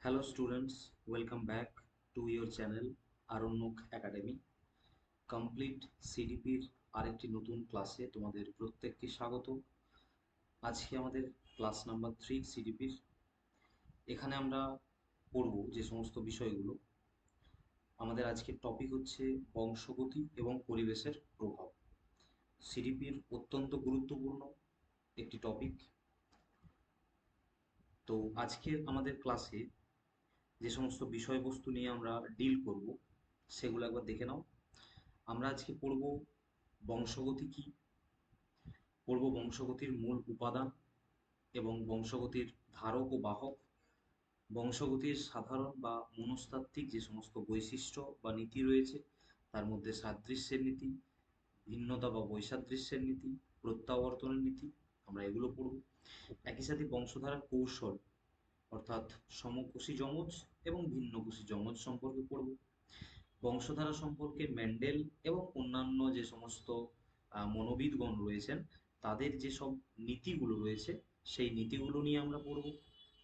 Hello students, welcome back to your channel Aranyak academy. Complete সিডিপির আরেকটি নতুন ক্লাসে তোমাদের প্রত্যেককে স্বাগত। আজকে আমাদের ক্লাস নাম্বার 3 সিডিপির। এখানে আমরা পড়ব যে সমস্ত বিষয়গুলো। আমাদের আজকের টপিক হচ্ছে বংশগতি এবং পরিবেশের প্রভাব। সিডিপির অত্যন্ত গুরুত্বপূর্ণ একটি টপিক। তো আজকের আমাদের ক্লাসে যে সমস্ত বিষয়বস্তু নিয়ে আমরা ডিল করব সেগুলো একবার দেখে নাও। আমরা আজকে পড়ব বংশগতি কি, পড়ব বংশগতির মূল উপাদান এবং বংশগতির ধারক ও বাহক, বংশগতির সাধারণ বা মনস্তাত্ত্বিক যে সমস্ত বৈশিষ্ট্য বা নীতি রয়েছে তার মধ্যে সাদৃশ্যের নীতি, ভিন্নতা বা বৈসাদৃশ্যের নীতি, প্রত্যাবর্তনের নীতি, আমরা এগুলো পড়ব। একই সাথে বংশধারার কৌশল অর্থাৎ সমকোষী যমজ এবং ভিন্নকোষী যমজ সম্পর্কে পড়ব। বংশধারা সম্পর্কে মেন্ডেল এবং অন্যান্য যে সমস্ত মনোবিদগণ রয়েছেন তাদের যেসব নীতিগুলো রয়েছে সেই নীতিগুলো নিয়ে আমরা পড়ব,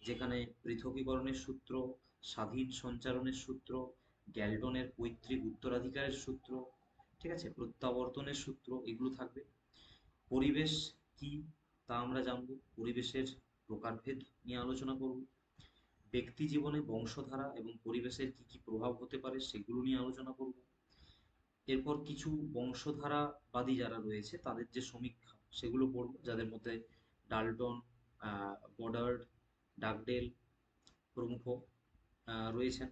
যেখানে পৃথকীকরণের সূত্র, স্বাধীন সঞ্চারণের সূত্র, গ্যালটনের পৈতৃক উত্তরাধিকারের সূত্র, ঠিক আছে, প্রত্যাবর্তনের সূত্র, এগুলো থাকবে। পরিবেশ কি তা আমরা জানব, পরিবেশের প্রকারভেদ নিয়ে আলোচনা করব। ব্যক্তি জীবনে বংশধারা এবং পরিবেশের কি কি প্রভাব হতে পারে সেগুলো নিয়ে আলোচনা করব। এরপর কিছু বংশধারাবাদী যারা রয়েছে তাদের যে সমীক্ষা সেগুলো পড়ব, যাদের মধ্যে ডাল্টন, গডার্ড, ডাগডেল প্রমুখ রয়েছেন।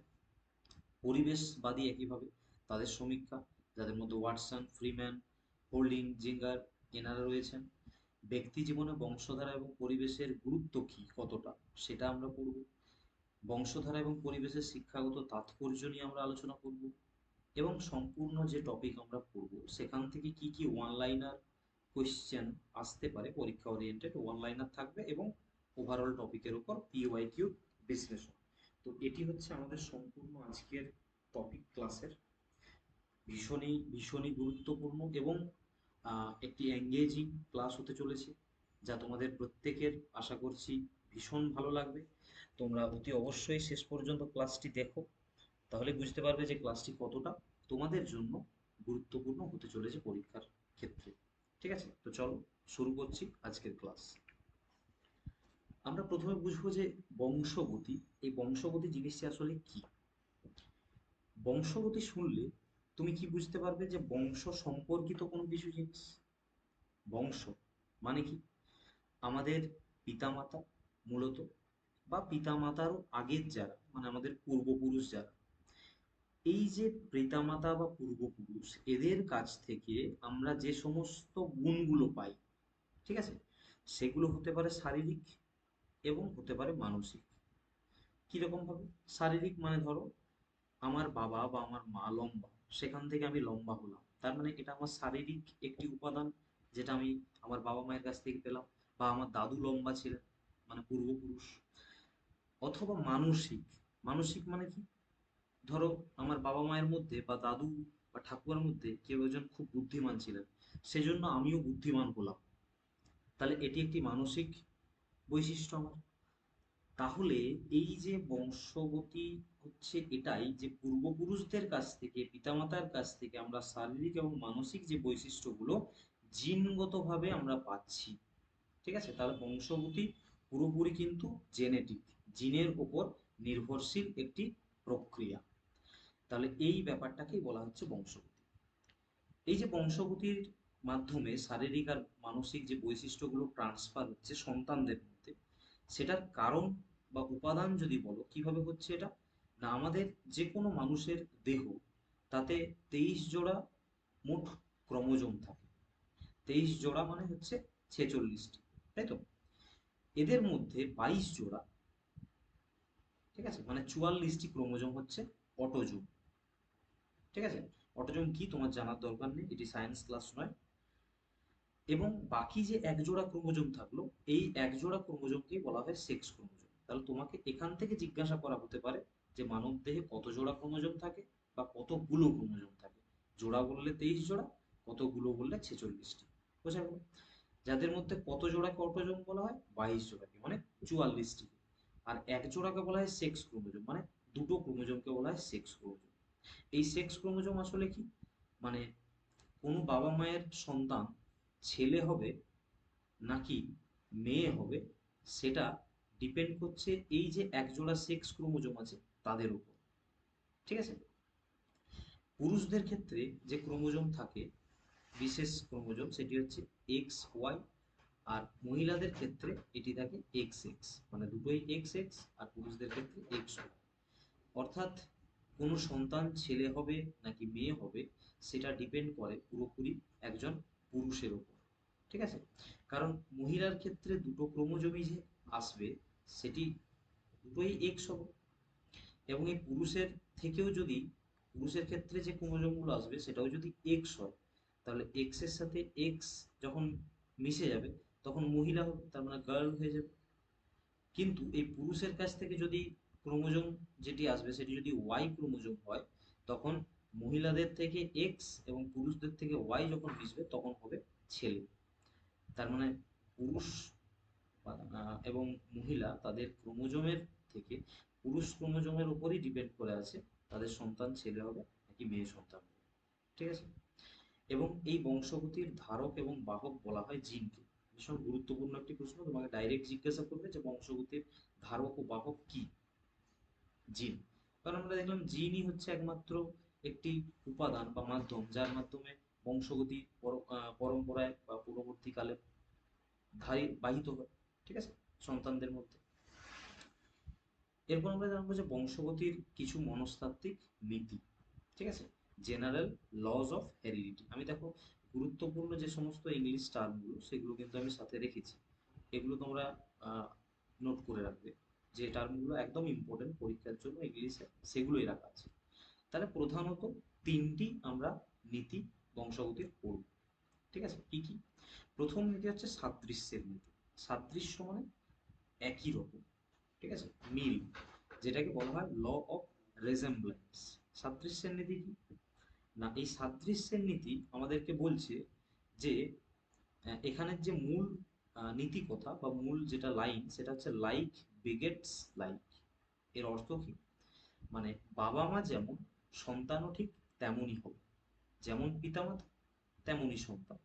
পরিবেশবাদী একইভাবে তাদের সমীক্ষা, যাদের মধ্যে ওয়াটসন, ফ্রিম্যান, হোল্ডিং, জিঙ্গার এনারা রয়েছেন। ব্যক্তি জীবনে বংশধারা এবং পরিবেশের গুরুত্ব কি, কতটা, সেটা আমরা পড়ব। বংশধারা এবং পরিবেশের শিক্ষাগত তাৎপর্য নিয়ে আমরা আলোচনা করব এবং সম্পূর্ণ যে টপিক আমরা পড়ব সেখান থেকে কি কি ওয়ান লাইনার কোয়েশ্চেন আসতে পারে, পরীক্ষা ওরিয়েন্টেড ওয়ান লাইনার থাকবে এবং ওভারঅল টপিকের উপর পিওয়াইকিউ বিশ্লেষণ। তো এটি হচ্ছে আমাদের সম্পূর্ণ আজকের টপিক ক্লাসের। ভীষণই ভীষণই গুরুত্বপূর্ণ এবং একটি এঙ্গেজিং ক্লাস হতে চলেছে, যা তোমাদের প্রত্যেকের আশা করছি ভীষণ ভালো লাগবে। তোমরা অতি অবশ্যই শেষ পর্যন্ত ক্লাসটি দেখো, তাহলে বুঝতে পারবে যে ক্লাসটি কতটা তোমাদের জন্য গুরুত্বপূর্ণ হতে চলেছে পরীক্ষার ক্ষেত্রে। ঠিক আছে, তো চলো শুরু করছি আজকের ক্লাস। আমরা প্রথমে বুঝবো যে বংশগতি, এই বংশগতি জিনিসটি আসলে কি। বংশগতি শুনলে তুমি কি বুঝতে পারবে যে বংশ সম্পর্কিত কোনো কিছু জিনিস। বংশ মানে কি, আমাদের পিতামাতা মূলত, বা পিতামাতারও আগের যারা, মানে আমাদের পূর্বপুরুষ যারা, এই যে পিতামাতা বা পূর্বপুরুষ এদের কাছ থেকে আমরা যে সমস্ত গুণগুলো পাই, ঠিক আছে, সেগুলো হতে পারে শারীরিক এবং হতে পারে মানসিক। কিরকম ভাবে? শারীরিক মানে ধরো আমার বাবা বা আমার মা লম্বা, সেখান থেকে আমি লম্বা হলাম, তার মানে এটা আমার শারীরিক একটি উপাদান, যেটা আমি আমার বাবা মায়ের কাছ থেকে পেলাম। বা আমার দাদু লম্বা ছিলেন, মানে পূর্বপুরুষ। অথবা মানসিক, মানসিক মানে কি, ধরো আমার বাবা মায়ের মধ্যে বা দাদু বা ঠাকুমার মধ্যে কেউ একজন খুব বুদ্ধিমান ছিলেন, সেজন্য আমিও বুদ্ধিমান হলাম, তাহলে এটি একটি মানসিক বৈশিষ্ট্য আমার। তাহলে এই যে বংশগতি হচ্ছে এটাই, যে পূর্বপুরুষদের কাছ থেকে, পিতামাতার কাছ থেকে আমরা শারীরিক এবং মানসিক যে বৈশিষ্ট্যগুলো জিনগতভাবে আমরা পাচ্ছি। ঠিক আছে, তাহলে বংশগতি পুরোপুরি কিন্তু জেনেটিক, জিনের উপর নির্ভরশীল একটি প্রক্রিয়া। তাহলে এই ব্যাপারটাকেই বলা হচ্ছে বংশগতি। এই যে বংশগতির মাধ্যমে শারীরিক আর মানসিক যে বৈশিষ্ট্যগুলো ট্রান্সফার হচ্ছে সন্তানদের মধ্যে, সেটার কারণ বা উপাদান যদি বলো কিভাবে হচ্ছে এটা, না আমাদের যে কোনো মানুষের দেহ, তাতে 23 জোড়া মোট ক্রোমোজোম থাকে। 23 জোড়া মানে হচ্ছে 46টি, তাই তো? এদের মধ্যে 22 জোড়া, ঠিক আছে, মানে 44টি ক্রোমোজোম হচ্ছে অটোজোম। ঠিক আছে, অটোজোম কি তোমার জানার দরকার নেই, এটি সায়েন্স ক্লাস নয়। এবং বাকি যে 1 জোড়া ক্রোমোজোম থাকলো, এই 1 জোড়া ক্রোমোজোমকেই বলা হয় সেক্স ক্রোমোজোম। তাহলে তোমাকে এখান থেকে জিজ্ঞাসা করা হতে পারে যে মানব দেহে কত জোড়া ক্রোমোজোম থাকে বা কতগুলো ক্রোমোজোম থাকে। জোড়া বললে 23 জোড়া, কতগুলো বললে 46টি। বোঝা গেল? যাদের মধ্যে কত জোড়াকে অটোজোম বলা হয়? 22 জোড়াকে, মানে 44টি। আর এক জোড়াকে বলা হয় সেক্স ক্রোমোজোম, মানে দুটো ক্রোমোজোমকে বলা হয় সেক্স ক্রোমোজোম। এই সেক্স ক্রোমোজোম আসলে কি, মানে কোনো বাবা মায়ের সন্তান ছেলে হবে নাকি মেয়ে হবে, সেটা ডিপেন্ড করছে এই যে এক জোড়া সেক্স ক্রোমোজোম আছে তাদের উপর। ঠিক আছে। পুরুষদের ক্ষেত্রে যে ক্রোমোজোম থাকে, বিশেষ ক্রোমোজোম, সেটি হচ্ছে এক্স ওয়াই। আর মহিলাদের ক্ষেত্রে এটি থাকে এক্স এক্স, মানে দুটোই এক্স এক্স, আর পুরুষদের ক্ষেত্রে এক্স ওয়াই। অর্থাৎ কোনো সন্তান ছেলে হবে নাকি মেয়ে হবে সেটা ডিপেন্ড করে পুরোপুরি একজন পুরুষের উপর। ঠিক আছে। কারণ মহিলার ক্ষেত্রে দুটো ক্রোমোজোমই যে আসবে, সেটি দুটোই এক্স হবে। এবং এই পুরুষের থেকেও যদি, পুরুষের ক্ষেত্রে যে ক্রোমোজোমগুলো আসবে সেটাও যদি এক্স হয়, তাহলে এক্স এর সাথে এক্স যখন মিশে যাবে তখন মহিলা হবে, তার মানে গার্ল হয়ে যাবে। কিন্তু এই পুরুষের কাছ থেকে যদি ক্রোমোজোম যেটি আসবে সেটি যদি ওয়াই ক্রোমোজোম হয়, তখন মহিলাদের থেকে এক্স এবং পুরুষদের থেকে ওয়াই যখন মিশবে তখন হবে ছেলে। তার মানে পুরুষ এবং মহিলা তাদের ক্রোমোজোমের থেকে, পুরুষ ক্রোমোজোমের উপরই ডিপেন্ড করে আছে তাদের সন্তান ছেলে হবে নাকি মেয়ে সন্তান হবে। ঠিক আছে। এবং এই বংশগতির ধারক এবং বাহক বলা হয় জিনকে। ভীষণ গুরুত্বপূর্ণ একটি প্রশ্ন, তোমাকে ডাইরেক্ট জিজ্ঞাসা করবে যে বংশগতির ধারক ও বাহক কি, জিন। কারণ আমরা দেখলাম জিনই হচ্ছে একমাত্র একটি উপাদান বা মাধ্যম যার মাধ্যমে বংশগতি পরম্পরায় বা পরবর্তীকালে বাহিত হয়। ঠিক আছে, সন্তানদের মধ্যে। এরপর আমরা জানবো যে বংশগতির কিছু মনস্তাত্ত্বিক নীতি। ঠিক আছে, জেনারেল লজ অফ হেরিডিটি। আমি দেখো গুরুত্বপূর্ণ যে সমস্ত ইংলিশ টার্মগুলো সেগুলো কিন্তু আমি সাথে রেখেছি, এগুলো তোমরা নোট করে রাখবে, যে টার্মগুলো একদম ইম্পর্টেন্ট পরীক্ষার জন্য ইংলিশে, সেগুলোই রাখা আছে। তাহলে প্রধানত তিনটি আমরা নীতি বংশগতির পড়ব। ঠিক আছে, কি কি? প্রথম নীতি হচ্ছে সাদৃশ্যের নীতি। সাদৃশ্য মানে একই রকম। ঠিক আছে, মিল, যেটাকে বলা হয় ল অফ রেজেম্বলেন্স। সাদৃশ্যের নীতি কি না, এই সাদৃশ্যের নীতি আমাদেরকে বলছে যে এখানের যে মূল নীতি কথা বা মূল যেটা লাইন, সেটা হচ্ছে লাইক বিগেটস লাইক। এর অর্থ কি, মানে বাবা মা যেমন, সন্তানও ঠিক তেমনই হবে, যেমন পিতামাতা তেমনই সন্তান।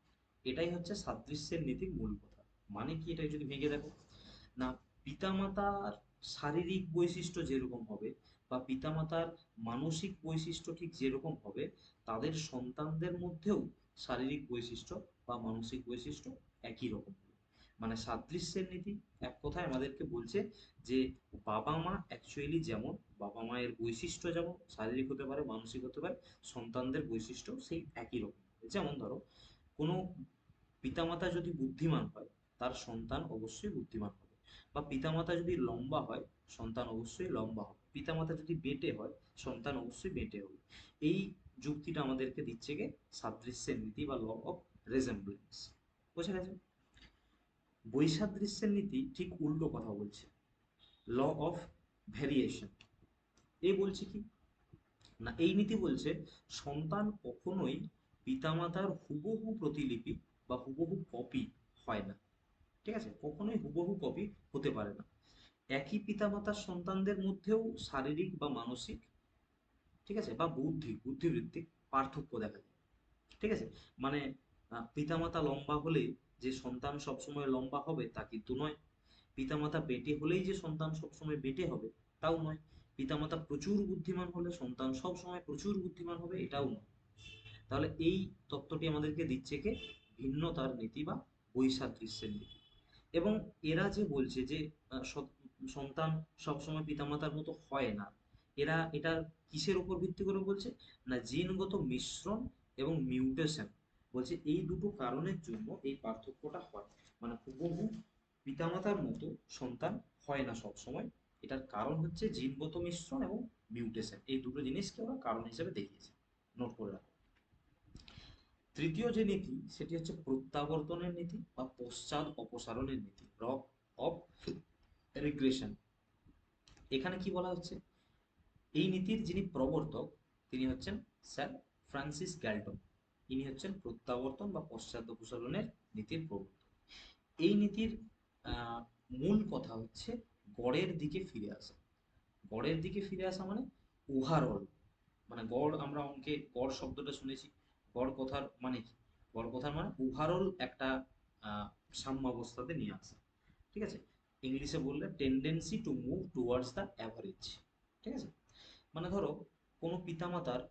এটাই হচ্ছে সাদৃশ্যের নীতির মূল কথা। মানে কি, এটা যদি ভেঙে দেখো না, পিতামাতার শারীরিক বৈশিষ্ট্য যেরকম হবে বা পিতামাতার মানসিক বৈশিষ্ট্য ঠিক যেরকম হবে, তাদের সন্তানদের মধ্যেও শারীরিক বৈশিষ্ট্য বা মানসিক বৈশিষ্ট্য একই রকম হবে। মানে সাদৃশ্যের নীতি এক কথায় আমাদেরকে বলছে যে বাবা মা অ্যাকচুয়ালি যেমন, বাবা মায়ের বৈশিষ্ট্য যেমন শারীরিক হতে পারে, মানসিক হতে পারে, সন্তানদের বৈশিষ্ট্য সেই একই রকম। যেমন ধরো, কোনো পিতামাতা যদি বুদ্ধিমান হয়, তার সন্তান অবশ্যই বুদ্ধিমান হবে। বা পিতামাতা যদি লম্বা হয়, সন্তান অবশ্যই লম্বা হবে। পিতামাতা যদি বেঁটে হয়, সন্তান অবশ্যই বেঁটে হবে। এই যুক্তিটা আমাদেরকে দিচ্ছে গে সাদৃশ্যের নীতি বা ল অফ রেজেম্বলেন্স। বোঝা গেছে? বৈসাদৃশ্যের নীতি ঠিক উল্টো কথা বলছে, ল অফ ভ্যারিয়েশন। এ বলছে কি না, এই নীতি বলছে সন্তান কখনোই পিতামাতার হুবহু প্রতিলিপি বা হুবহু কপি হয় না। ঠিক আছে, কখনোই হুবহু কপি হতে পারে না। একই পিতামাতার সন্তানদের মধ্যেও শারীরিক বা মানসিক, ঠিক আছে, বা বুদ্ধিবৃত্তিক পার্থক্য দেখা যায়। ঠিক আছে, মানে পিতামাতা লম্বা হলে যে সন্তান সবসময় লম্বা হবে তা কিন্তু নয়। পিতামাতা বেঁটে হলেই যে সন্তান সবসময় বেঁটে হবে তাও নয়। পিতামাতা প্রচুর বুদ্ধিমান হলে সন্তান সবসময় প্রচুর বুদ্ধিমান হবে এটাও নয়। তাহলে এই তত্ত্বটি আমাদেরকে দিচ্ছে কে, ভিন্নতার নীতি বা বৈসাদৃশ্যের নীতি। এবং এরা যে বলছে যে সন্তান সবসময় পিতামাতার মতো হয় না, এরা এটা কিসের উপর ভিত্তি করে বলছে না, জিনগত মিশ্রণ এবং মিউটেশন। বলছে এই দুটো কারণের জন্য এই পার্থক্যটা হয়। মানে হুবহু পিতামাতার মতো সন্তান হয় না সব সময়। এটার কারণ হচ্ছে জিনগত মিশ্রণ এবং মিউটেশন, এই দুটো জিনিসকে ওরা কারণ হিসেবে দেখিয়েছে। নোট করে রাখো। তৃতীয় যে নীতি সেটি হচ্ছে প্রত্যাবর্তনের নীতি বা পশ্চাৎ অপসারণের নীতি, ল অফ রিগ্রেশন। এখানে কি বলা হচ্ছে, এই নীতির যিনি প্রবর্তক তিনি হচ্ছেন স্যার ফ্রান্সিস গ্যাল্টন। ইনি হচ্ছেন প্রত্যাবর্তন বা পশ্চাৎ অপসারণের নীতির প্রবর্তক। এই নীতির মূল কথা হচ্ছে গড়ের দিকে ফিরে আসা। গড়ের দিকে ফিরে আসা মানে ওভারঅল, মানে গড়, আমরা অঙ্কে গড় শব্দটা শুনেছি। গড় কথার মানে কি? গড় কথার মানে ওভারঅল একটা আহ, সাম্যাবস্থাতে নিয়ে আসা। ঠিক আছে? ইংলিশে বললে tendency to move towards the average. ঠিক আছে? মানে ধরো কোনো পিতামাতার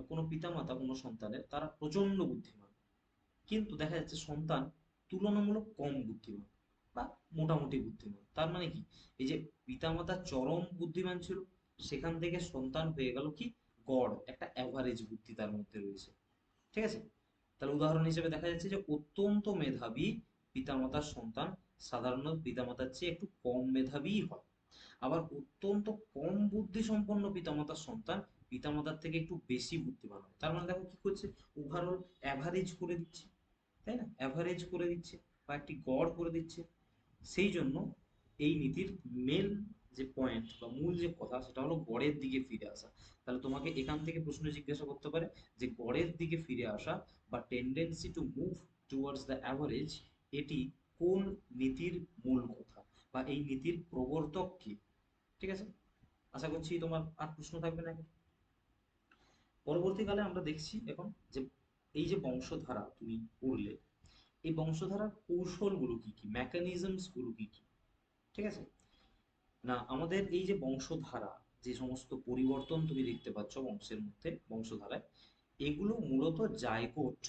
কোনো পিতামাতা কোনো সন্তানের তারা প্রচন্ড বুদ্ধিমান, কিন্তু দেখা যাচ্ছে সন্তান তুলনামূলক কম বুদ্ধিমান বা মোটামুটি বুদ্ধিমান। তার মানে কি? এই যে পিতামাতা চরম বুদ্ধিমান ছিল, সেখান থেকে সন্তান হয়ে গেল কি গড়, একটা অ্যাভারেজ বুদ্ধি তার মধ্যে রয়েছে। ঠিক আছে? তাহলে উদাহরণ হিসেবে দেখা যাচ্ছে যে অত্যন্ত মেধাবী পিতামাতার সন্তান সাধারণত পিতামাতার চেয়ে একটু কম মেধাবী হয়। আবার অত্যন্ত কম বুদ্ধি সম্পন্ন পিতামাতার সন্তান পিতামাতার থেকে একটু বেশি বুদ্ধিমান হয়। তার মানে দেখো কি করছে, ওভারঅল অ্যাভারেজ করে দিচ্ছে, তাই না? অ্যাভারেজ করে দিচ্ছে বা একটি গড় করে দিচ্ছে। সেই জন্য এই নীতির মেন যে পয়েন্ট বা মূল যে কথা, সেটা হলো গড়ের দিকে ফিরে আসা। তাহলে তোমাকে এখান থেকে প্রশ্ন জিজ্ঞাসা করতে পারে যে গড়ের দিকে ফিরে আসা বা tendency to move towards the average, এটি কোন নীতির মূল কথা বা এই নীতির প্রবর্তক কি? ঠিক আছে? আশা করছি তোমার আর প্রশ্ন থাকবে না এখন। পরবর্তীকালে আমরা দেখছি এখন যে এই যে বংশধারা তুমি পড়লে, এই বংশধারার কৌশলগুলো কি কি, মেকানিজমস গুলো কি কি? ঠিক আছে? না, আমাদের এই যে বংশধারা, যে সমস্ত পরিবর্তন তুমি দেখতে পাচ্ছ বংশের মধ্যে, বংশধারায়, এগুলো মূলত জাইগোট,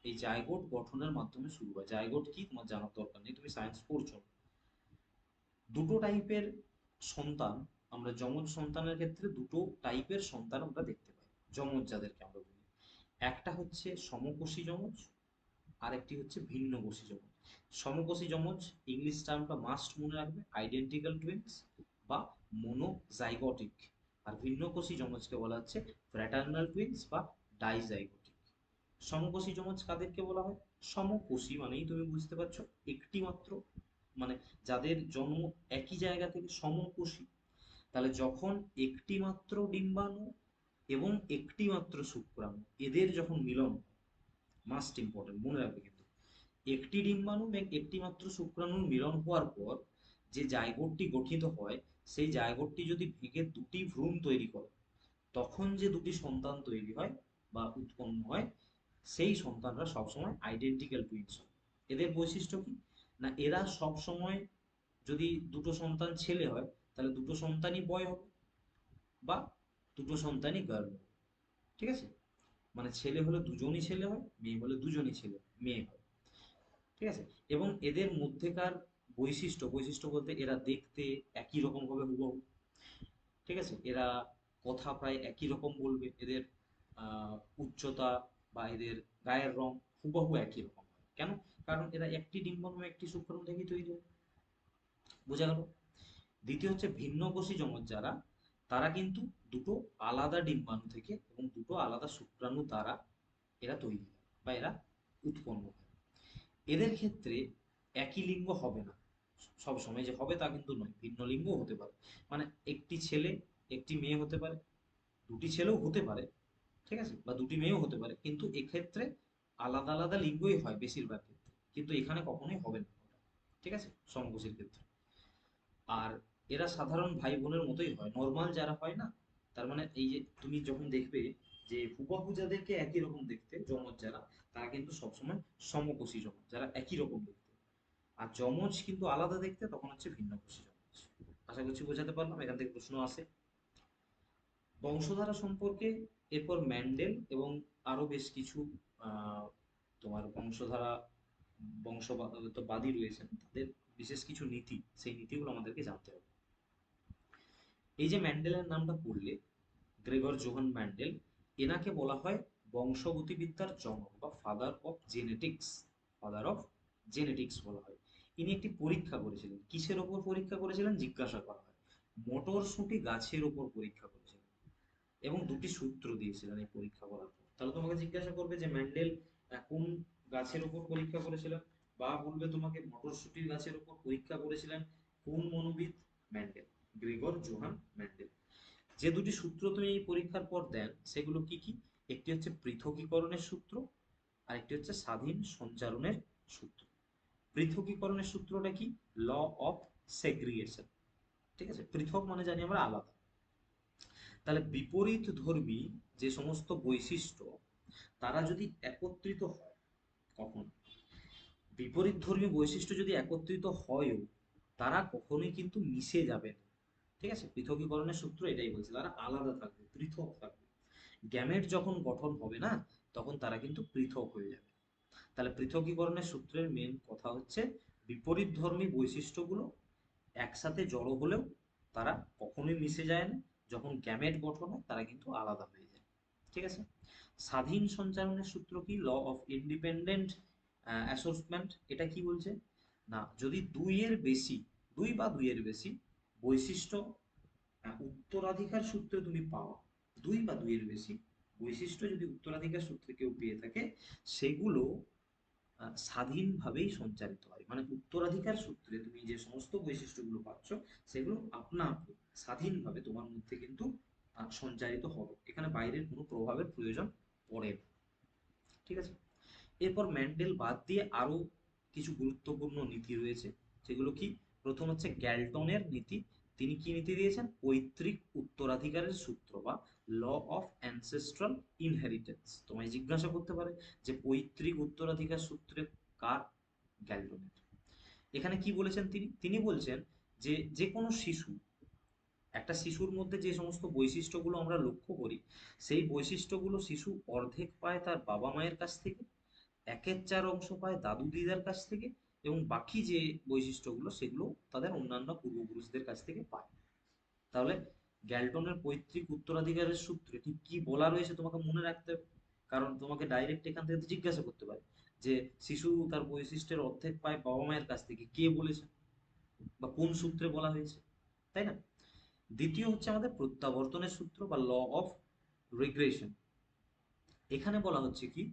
এই জাইগোট গঠনের মাধ্যমে শুরু হয়। জাইগোট কি তোমার জানার দরকার নেই, তুমি সায়েন্স পড়ছো। দুটো টাইপের সন্তান, আমরা যমজ সন্তানের ক্ষেত্রে দুটো টাইপের সন্তান আমরা দেখতে পাই, যমজ যাদেরকে আমরা বলি। একটা হচ্ছে সমকোষী যমজ, আর একটি হচ্ছে ভিন্নকোষী যমজ। সমকোষী যমজ, ইংলিশ টার্মটা মাস্ট মনে রাখবে, আইডেন্টিক্যাল টুইনস বা মোনোজাইগোটিক। আর ভিন্নকোষী যমজকে বলা হচ্ছে ফ্র্যাটার্নাল টুইনস বা ডাইজাইগোটিক। সমকোষী যমজ কাদেরকে বলা হয়? সমকোষী মানেই তুমি বুঝতে পারছো একটি মাত্র, মানে যাদের জন্ম একই জায়গা থেকে, সমকোষী। তাহলে যখন একটি মাত্র ডিম্বাণু এবং একটি মাত্র শুক্রাণু, এদের যখন মিলন, মাস্ট ইম্পর্টেন্ট মনে রাখবে কিন্তু, একটি ডিম্বাণু এবং একটি মাত্র শুক্রাণুর মিলন হওয়ার পর যে জাইগোটটি গঠিত হয়, সেই জাইগোটটি যদি ভেঙে দুটি ভ্রূণ তৈরি করে, তখন যে দুটি সন্তান তৈরি হয় বা উৎপন্ন হয়, সেই সন্তানরা সবসময় আইডেন্টিক্যাল টুইনস হয়। এদের বৈশিষ্ট্য কি? না, এরা সবসময়, যদি দুটো সন্তান ছেলে হয় তাহলে দুটো সন্তানই বয় হবে, বা দুটো সন্তানই গার্ল হবে। ঠিক আছে? মানে ছেলে হলে দুজনই ছেলে হয়, মেয়ে হলে দুজনই ছেলে মেয়ে হয়। ঠিক আছে? এবং এদের মধ্যেকার বৈশিষ্ট্য, বৈশিষ্ট্য বলতে এরা দেখতে একই রকম ভাবে হুবহু। ঠিক আছে? এরা কথা প্রায় একই রকম বলবে, এদের উচ্চতা বা এদের গায়ের রং হুবহু একই রকম হয়। কেন? কারণ এরা একটি ডিম্বাণু একটি শুক্রাণু থেকেই তৈরি হয়। বোঝা গেল? দ্বিতীয় হচ্ছে ভিন্নকোষী যমজ যারা, তারা কিন্তু দুটো আলাদা ডিম্বাণু থেকে এবং দুটো আলাদা শুক্রাণু দ্বারা এরা তৈরি হয় বা এরা উৎপন্ন হয়। এদের ক্ষেত্রে একই লিঙ্গ হবে না, সব সময় যে হবে তা কিন্তু নয়, ভিন্ন লিঙ্গ হতে পারে। মানে একটি ছেলে একটি মেয়ে হতে পারে, দুটি ছেলেও হতে পারে, ঠিক আছে, বা দুটি মেয়েও হতে পারে, কিন্তু এক্ষেত্রে আলাদা আলাদা লিঙ্গই হয় বেশিরভাগ ক্ষেত্রে, কিন্তু এখানে কখনোই হবে না। ঠিক আছে? সমকোষীর ক্ষেত্রে। আর এরা সাধারণ ভাই বোনের মতোই হয়, নর্মাল যারা হয় না। তার মানে এই যে তুমি যখন দেখবে যে হুবহু যাদেরকে একই রকম দেখতে যমজ যারা, তারা কিন্তু সবসময় সমকোষী যমজ, যারা একই রকম দেখতে। আর যমজ কিন্তু আলাদা দেখতে, তখন হচ্ছে ভিন্নকোষী যমজ। আশা করছি বোঝাতে পারলাম, এখান থেকে প্রশ্ন আসে। বংশধারা সম্পর্কে এরপর ম্যান্ডেল এবং আরো বেশ কিছু আহ, তোমার বংশধারা বংশবাদী রয়েছেন, তাদের বিশেষ কিছু নীতি, সেই নীতিগুলো আমাদেরকে জানতে হবে। এই যে ম্যান্ডেলের নামটা পড়লে, গ্রেগর জোহান ম্যান্ডেল, এনাকে বলা হয় বংশগতিবিদ্যার জনক বা father of genetics. Father of genetics বলা হয়। ইনি একটি পরীক্ষা করেছিলেন, কিসের ওপর পরীক্ষা করেছিলেন জিজ্ঞাসা করা হয়, মটরশুঁটি গাছের ওপর পরীক্ষা করেছিলেন এবং দুটি সূত্র দিয়েছিলেন এই পরীক্ষা করার পর। তাহলে তোমাকে জিজ্ঞাসা করবে যে ম্যান্ডেল কোন গাছের উপর পরীক্ষা করেছিলেন, বা বলবে তোমাকে মটরশুঁটির গাছের উপর পরীক্ষা করেছিলেন কোন মনোবিদ? Mendel, Gregor Johann Mendel. যে দুটি সূত্র তুমি এই পরীক্ষার পর দেন সেগুলো কি কি? একটি হচ্ছে পৃথকীকরণের সূত্র, আর একটি হচ্ছে স্বাধীন সঞ্চারণের সূত্র। পৃথকীকরণের সূত্রটা কি? Law of segregation. ঠিক আছে, পৃথক মানে জানি আমরা আলাদা। তাহলে বিপরীত ধর্মী যে সমস্ত বৈশিষ্ট্য, তারা যদি একত্রিত হয়, কখন বিপরীত ধর্মী বৈশিষ্ট্য যদি একত্রিত হয়ও, তারা কখনোই কিন্তু মিশে যাবে না। ঠিক আছে, পৃথকীকরণের সূত্র এটাই বলছে, তারা আলাদা থাকবে, পৃথক থাকবে। গ্যামেট যখন গঠন হবে না, তখন তারা কিন্তু পৃথক হয়ে যাবে। তাহলে পৃথকীকরণের সূত্রের মেন কথা হচ্ছে, বিপরীত ধর্মী বৈশিষ্ট্যগুলো একসাথে জড়ো হলেও তারা কখনোই মিশে যায় না। যখন গ্যামেট গঠন হয়, তারা কিন্তু আলাদা হয়ে যায়। ঠিক আছে। স্বাধীন সঞ্চালনের সূত্র কি? Law of independent assortment. এটা কি বলছে না, যদি দুই বা দুইয়ের বেশি বৈশিষ্ট্য উত্তরাধিকার সূত্রে তুমি পাও, দুই বা দুইয়ের বেশি বৈশিষ্ট্য যদি উত্তরাধিকার সূত্রে কেউ পেয়ে থাকে, সেগুলো স্বাধীনভাবেই সঞ্চারিত হয়। মানে উত্তরাধিকার সূত্রে তুমি যে সমস্ত বৈশিষ্ট্যগুলো পাচ্ছ, সেগুলো আপনা আপনি স্বাধীনভাবে তোমার মধ্যে কিন্তু সঞ্চারিত হবে, এখানে বাইরের কোনো প্রভাবের প্রয়োজন পড়ে না। ঠিক আছে। এরপর ম্যান্ডেল বাদ দিয়ে আরো কিছু গুরুত্বপূর্ণ নীতি রয়েছে, যেগুলো কি? প্রথম হচ্ছে গ্যালটনের নীতি। তিনি কি নীতি দিয়েছেন? পৈতৃক উত্তরাধিকারের সূত্র বা ল অফ অ্যানসেস্ট্রাল ইনহেরিটেন্স। তোমায় জিজ্ঞাসা করতে পারে যে পৈতৃক উত্তরাধিকার সূত্রে কার? গ্যালটনের। এখানে কি বলেছেন তিনি? তিনি বলছেন যে যে কোনো শিশু, একটা শিশুর মধ্যে যে সমস্ত বৈশিষ্ট্যগুলো আমরা লক্ষ্য করি, সেই বৈশিষ্ট্যগুলো শিশু অর্ধেক পায় তার বাবা মায়ের কাছ থেকে, একের চার অংশ পায় দাদু দিদার কাছ থেকে, এবং বাকি যে বৈশিষ্ট্যগুলো সেগুলো তাদের অন্যান্য পূর্বপুরুষদের কাছ থেকে পায়। তাহলে গ্যালটনের পৈতৃক উত্তরাধিকারের সূত্রে ঠিক কি বলা রয়েছে তোমাকে মনে রাখতে হবে। কারণ তোমাকে ডাইরেক্ট এখান থেকে তো জিজ্ঞাসা করতে পারে যে শিশু তার বৈশিষ্ট্যের অর্ধেক পায় বাবা মায়ের কাছ থেকে, কে বলেছে বা কোন সূত্রে বলা হয়েছে, তাই না? দ্বিতীয় হচ্ছে আমাদের প্রত্যাবর্তনের সূত্র বা ল অফ রিগ্রেশন। এখানে বলা হচ্ছে কি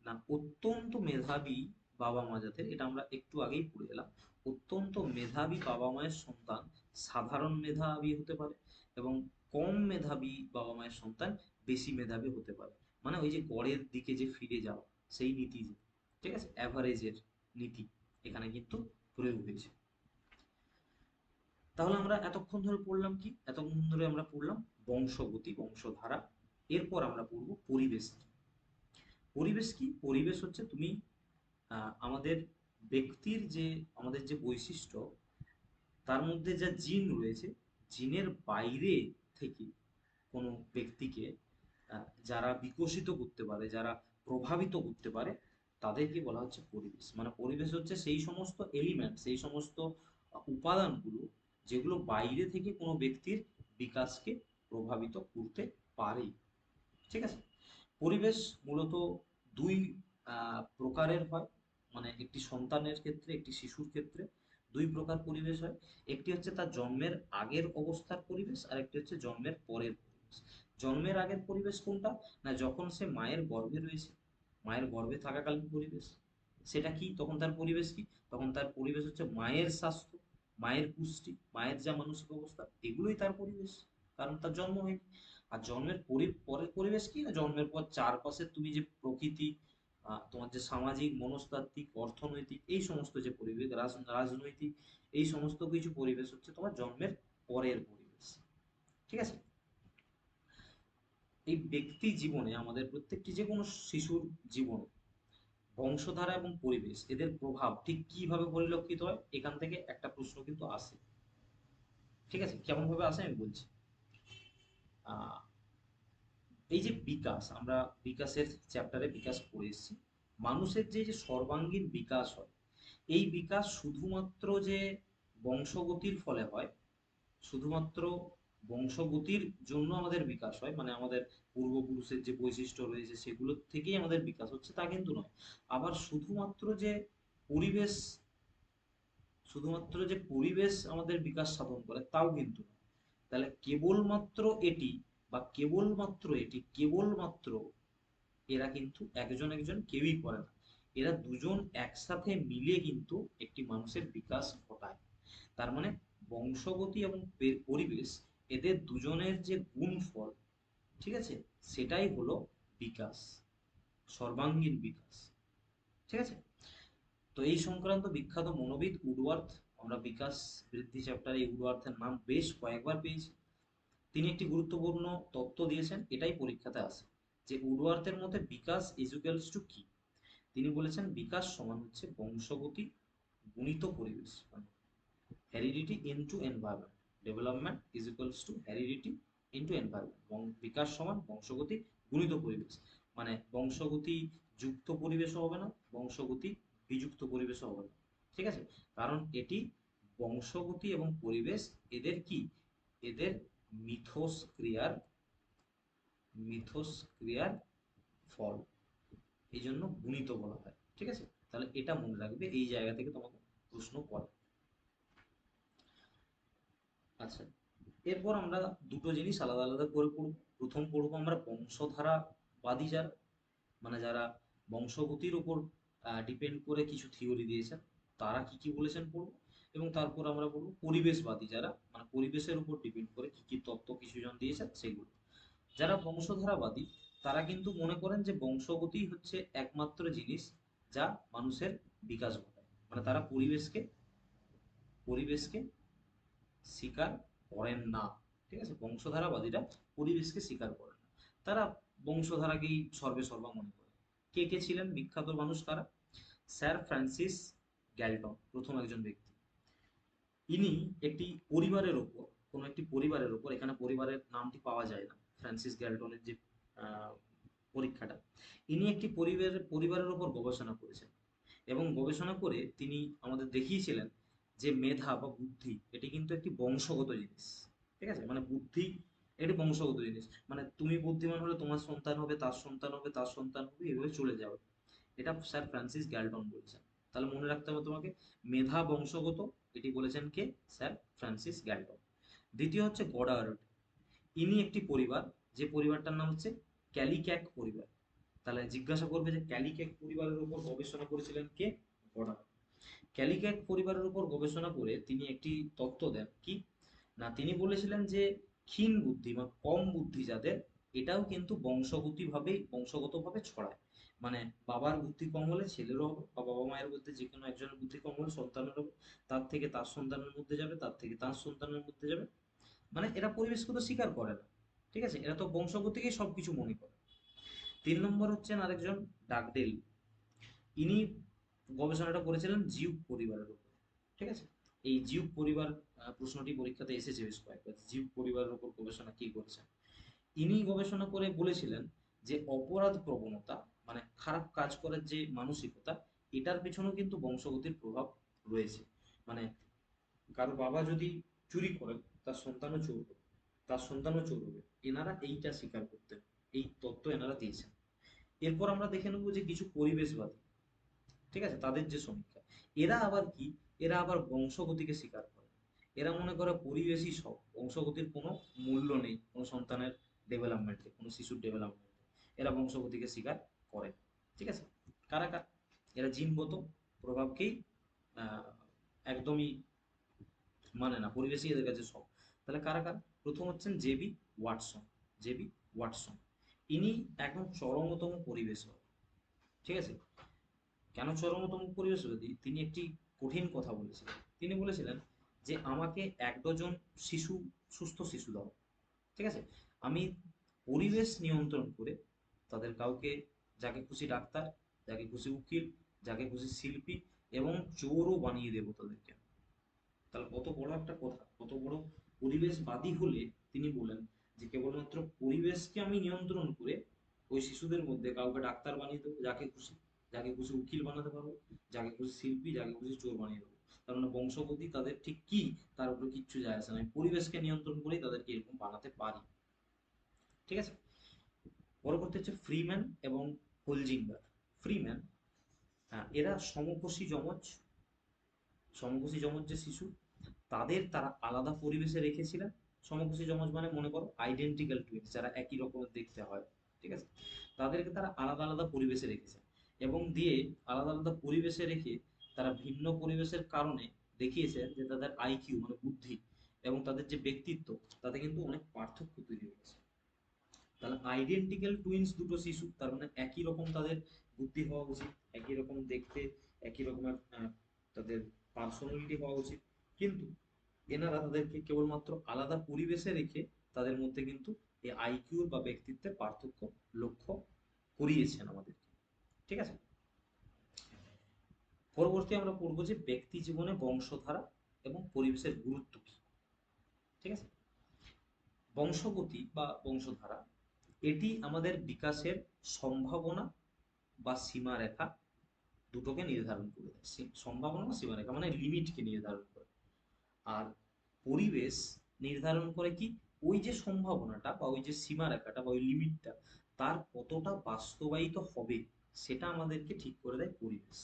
না, অত্যন্ত মেধাবী বাবা মা যাদের, এটা আমরা একটু আগেই পড়ে এলাম, অত্যন্ত মেধাবী বাবা মায়ের সন্তান সাধারণ মেধাবী হতে পারে, এবং কম মেধাবী বাবা মায়ের সন্তান বেশি মেধাবী হতে পারে। মানে ওই যে গড়ের দিকে যে ফিরে যাওয়া, সেই নীতি যে, ঠিক আছে, অ্যাভারেজের নীতি এখানে কিন্তু প্রয়োগ হয়েছে। তাহলে আমরা এতক্ষণ ধরে পড়লাম কি? এতক্ষণ ধরে আমরা পড়লাম বংশগতি, বংশধারা। এরপর আমরা পড়বো পরিবেশ কি। পরিবেশ কি? পরিবেশ হচ্ছে তুমি আমাদের ব্যক্তির যে, আমাদের যে বৈশিষ্ট্য, তার মধ্যে যা জিন রয়েছে, জিনের বাইরে থেকে কোনো ব্যক্তিকে যারা বিকশিত করতে পারে, যারা প্রভাবিত করতে পারে, তাদেরকে বলা হচ্ছে পরিবেশ। মানে পরিবেশ হচ্ছে সেই সমস্ত এলিমেন্ট, সেই সমস্ত উপাদানগুলো যেগুলো বাইরে থেকে কোনো ব্যক্তির বিকাশকে প্রভাবিত করতে পারে। ঠিক আছে। পরিবেশ মূলত দুই প্রকারের হয়। মানে একটি সন্তানের ক্ষেত্রে, একটি শিশুর ক্ষেত্রে দুই প্রকার পরিবেশ হয়। একটি হচ্ছে তার জন্মের আগের অবস্থার পরিবেশ, আর একটি হচ্ছে জন্মের পরের পরিবেশ। জন্মের আগের পরিবেশ কোনটা? না, যখন সে মায়ের গর্ভে রয়েছে, মায়ের গর্ভে থাকাকালীন পরিবেশ। সেটা কি? তখন তার পরিবেশ কি? তখন তার পরিবেশ হচ্ছে মায়ের স্বাস্থ্য, মায়ের পুষ্টি, মায়ের যা মানসিক অবস্থা, এগুলোই তার পরিবেশ, কারণ তার জন্ম হয়নি। আর জন্মের পরের পরিবেশ কি? না, জন্মের পর চারপাশে তুমি যে প্রকৃতি, তোমার যে সামাজিক, মনস্তাত্ত্বিক, অর্থনৈতিক, এই সমস্ত যে পরিবেশ, রাজনৈতিক, এই সমস্ত কিছু পরিবেশ হচ্ছে তোমার জন্মের পরের পরিবেশ। ঠিক আছে। এই ব্যক্তি জীবনে, আমাদের প্রত্যেকটি যে কোনো শিশুর জীবনে বংশধারা এবং পরিবেশ, এদের প্রভাব ঠিক কিভাবে পরিলক্ষিত হয়, এখান থেকে একটা প্রশ্ন কিন্তু আসে। ঠিক আছে, কেমন ভাবে আসে আমি বলছি। আহ এই যে বিকাশ, আমরা বিকাশের চ্যাপ্টারে বিকাশ পড়ে এসেছি। মানুষের যে যে সর্বাঙ্গীন বিকাশ হয়, এই বিকাশ শুধুমাত্র যে বংশগতির ফলে হয়, শুধুমাত্র বংশগতির জন্য আমাদের বিকাশ হয়, মানে আমাদের পূর্বপুরুষের যে বৈশিষ্ট্য রয়েছে সেগুলোর থেকেই আমাদের বিকাশ হচ্ছে, তা কিন্তু নয়। আবার পরিবেশ শুধুমাত্র যে পরিবেশ আমাদের বিকাশ সাধন করে, তাও কিন্তু নয়। তাহলে কেবলমাত্র এরা কিন্তু একজন একজন কেউই করে না, এরা দুজন একসাথে মিলে কিন্তু একটি মানুষের বিকাশ ঘটায়। তার মানে বংশগতি এবং পরিবেশ, এদের দুজনের যে গুণফল, ঠিক আছে, সেটাই হলো বিকাশ, সর্বাঙ্গীন বিকাশ। ঠিক আছে। তো এই সংক্রান্ত বিখ্যাত মনোবিদ উডওয়ার্থ আমরা বিকাশ বৃদ্ধি চ্যাপ্টারে উডওয়ার্থের নাম বেশ কয়েকবার পেয়েছি। তিনি একটি গুরুত্বপূর্ণ তত্ত্ব দিয়েছেন, এটাই পরীক্ষাতে আসে, যে উডওয়ার্থের মধ্যে বিকাশ ইকুয়ালস টু কি। তিনি বলেছেন বিকাশ সমান হচ্ছে বংশগতি গুণিত পরিবেশ, মানে heredity into environment. Development is equals to heredity into environment. এবং বিকাশ সমান বংশগতি গুণিত পরিবেশ, মানে বংশগতি যুক্ত পরিবেশও হবে না, বংশগতি বিযুক্ত পরিবেশও হবে না। ঠিক আছে, কারণ এটি বংশগতি এবং পরিবেশ এদের কি, এদের মিথস্ক্রিয়ার মিথস্ক্রিয়ার ফল, এই জন্য গুণিত বলা হয়। ঠিক আছে, তাহলে এটা মনে রাখবে, এই জায়গা থেকে তোমাকে প্রশ্ন করে। আচ্ছা, এরপর আমরা দুটো জিনিস আলাদা আলাদা করে পড়বো। প্রথম পড়বো আমরা বংশধারাবাদী যারা, মানে যারা বংশগতির উপর ডিপেন্ড করে কিছু থিওরি দিয়েছেন, তারা কি কি বলেছেন পড়বো। এবং তারপর আমরা পড়বো পরিবেশবাদী যারা, মানে পরিবেশের উপর ডিপেন্ড করে কি কি তত্ত্ব কিছুজন দিয়েছেন সেগুলো। যারা বংশধারাবাদী তারা কিন্তু মনে করেন যে বংশগতি হচ্ছে একমাত্র জিনিস যা মানুষের বিকাশ ঘটায়, মানে তারা পরিবেশকে পরিবেশকে স্বীকার করেন না। ঠিক আছে, বংশধারাবাদীরা পরিবেশকে স্বীকার করেন না, তারা বংশধারাকেই সর্বে সর্বা মনে করে। কে কে ছিলেন বিখ্যাত মানুষ তারা? স্যার ফ্রান্সিস গ্যালটন প্রথম একজন ব্যক্তি। ইনি একটি পরিবারের ওপর, কোনো একটি পরিবারের ওপর, এখানে পরিবারের নামটি পাওয়া যায় না, ফ্রান্সিস গ্যালটনের যে আহ, পরীক্ষাটা, ইনি একটি পরিবারের ওপর গবেষণা করেছেন। এবং গবেষণা করে তিনি আমাদের দেখিয়েছিলেন যে মেধা বা বুদ্ধি এটি কিন্তু একটি বংশগত জিনিস। ঠিক আছে, মানে বুদ্ধি এটি বংশগত জিনিস, মানে তুমি বুদ্ধিমান হলে তোমার সন্তান হবে, তার সন্তান হবে, তার সন্তান হবে, এভাবে চলে যাবে। এটা স্যার ফ্রান্সিস গ্যালটন বলেছেন। তাহলে মনে রাখতে হবে তোমাকে, মেধা বংশগত, এটি বলেছেন কে? Sir Francis Galton. দ্বিতীয় হচ্ছে গডার্ড। ইনি একটি পরিবার, যে পরিবারটার নাম হচ্ছে ক্যালিক্যাক পরিবার। তাহলে জিজ্ঞাসা করবে যে ক্যালিক্যাক পরিবারের উপর গবেষণা করেছিলেন কে? গডার্ড। ক্যালিক্যাক পরিবারের উপর গবেষণা করে তিনি একটি তত্ত্ব দেন কি না, তিনি বলেছিলেন যে ক্ষীণ বুদ্ধি বা কম বুদ্ধি যাদের, এটাও কিন্তু বংশগতভাবে ছড়ায়। মানে বাবার বুদ্ধি কম হলে ছেলেরও হবে, বা বাবা মায়ের মধ্যে যে কোনো একজনের বুদ্ধি কম হলে সন্তানের হবে, তার থেকে তার সন্তানের মধ্যে যাবে, তার থেকে তার সন্তানের মধ্যে যাবে। মানে এরা পরিবেশকে তো স্বীকার করে না। ঠিক আছে, এরা তো বংশগতিকেই সবকিছু মনে করে। 3 নম্বর হচ্ছেন আরেকজন, ডাগডেল। ইনি গবেষণাটা করেছিলেন জিউক পরিবারের উপর। ঠিক আছে, এই জিউক পরিবার, প্রশ্নটি পরীক্ষাতে এসেছে বেশ কয়েকবার, জিউক পরিবারের উপর গবেষণা কি করেছেন। ইনি গবেষণা করে বলেছিলেন যে অপরাধ প্রবণতা, মানে খারাপ কাজ করার যে মানসিকতা, এটার পেছনেও কিন্তু বংশগতির প্রভাব রয়েছে। মানে কারো বাবা যদি চুরি করেন, তার সন্তানও চোর হবে, তার সন্তানও চোর হবে। এনারা এইটা স্বীকার করতেন, এই তত্ত্ব এনারা দিয়েছেন। এরপর আমরা দেখে নেবো যে কিছু পরিবেশবাদী, ঠিক আছে, তাদের যে সমীক্ষা, এরা আবার কি, এরা আবার বংশগতিকে স্বীকার করে। এরা মনে করে পরিবেশই সব, বংশগতির কোনো মূল্য নেই কোনো সন্তানের ডেভেলপমেন্টে, কোনো শিশুর ডেভেলপমেন্টে। এরা বংশগতিকে স্বীকার করে। ঠিক আছে, কারা কারা? এরা জিনগত প্রভাবকেই আহ, একদমই মানে না, পরিবেশই এদের কাছে সব। তাহলে কারা কারা? প্রথম হচ্ছেন জেবি ওয়াটসন। জেবি ওয়াটসন, ইনি একদম চরমতম পরিবেশবাদী। ঠিক আছে, কেন চরমতম পরিবেশবাদী? তিনি একটি কঠিন কথা বলেছিলেন। তিনি বলেছিলেন যে আমাকে 1 ডজন শিশু, সুস্থ শিশু দাও। ঠিক আছে, আমি পরিবেশ নিয়ন্ত্রণ করে তাদের কাউকে, যাকে খুশি ডাক্তার, যাকে খুশি উকিল, যাকে খুশি শিল্পী এবং চোরও বানিয়ে দেবো তাদেরকে। তাহলে কত বড় একটা কথা, কত বড় পরিবেশবাদী হলে তিনি বলেন যে কেবলমাত্র পরিবেশকে আমি নিয়ন্ত্রণ করে ওই শিশুদের মধ্যে কাউকে ডাক্তার বানিয়ে দেবো, যাকে খুশি, যাকে খুশি উকিল বানাতে পারবো, যাকে খুশি শিল্পী, যাকে খুশি চোর বানিয়ে দেবো। তার মানে বংশগতি তাদের ঠিক কি, তার উপরে কিচ্ছু যায় আসে না, আমি পরিবেশকে নিয়ন্ত্রণ করেই তাদেরকে এরকম বানাতে পারি। ঠিক আছে, পরবর্তী হচ্ছে ফ্রিম্যান এবং হোলজিঙ্গার। ফ্রিম্যান, এরা সমকোষী যমজ যে শিশু, তারা আলাদা পরিবেশে রেখেছিলেন। সমকোষী যমজ মানে মনে করো আইডেন্টিক্যাল টুইনস, যারা একই রকমের দেখতে হয়। ঠিক আছে, তাদেরকে তারা আলাদা আলাদা পরিবেশে রেখেছে, এবং দিয়ে আলাদা আলাদা পরিবেশে রেখে তারা ভিন্ন পরিবেশের কারণে দেখিয়েছেন যে তাদের আইকিউ মানে বুদ্ধি এবং তাদের যে ব্যক্তিত্ব, তাতে কিন্তু অনেক পার্থক্য তৈরি হয়েছে। তাহলে আইডেন্টিক্যাল টুইনস দুটো শিশু, তার মানে একই রকম তাদের বুদ্ধি হওয়া উচিত, একই রকম দেখতে, একই রকমের তাদের পার্সোনালিটি হওয়া উচিত। কিন্তু এনারা তাদেরকে কেবলমাত্র আলাদা পরিবেশে রেখে তাদের মধ্যে কিন্তু এই আইকিউর বা ব্যক্তিত্বের পার্থক্য লক্ষ্য করিয়েছেন আমাদেরকে। ঠিক আছে, পরবর্তী আমরা পড়বো যে ব্যক্তি জীবনে বংশধারা এবং পরিবেশের গুরুত্ব কি। ঠিক আছে, বংশগতি বা বংশধারা এটি আমাদের বিকাশের সম্ভাবনা বা সীমারেখা দুটোকে নির্ধারণ করে দেয়। সম্ভাবনা বা সীমারেখা মানে লিমিটকে নির্ধারণ করে। আর পরিবেশ নির্ধারণ করে কি, ওই যে সম্ভাবনাটা বা ওই যে সীমারেখাটা বা ওই লিমিটটা তার কতটা বাস্তবায়িত হবে সেটা আমাদেরকে ঠিক করে দেয় পরিবেশ।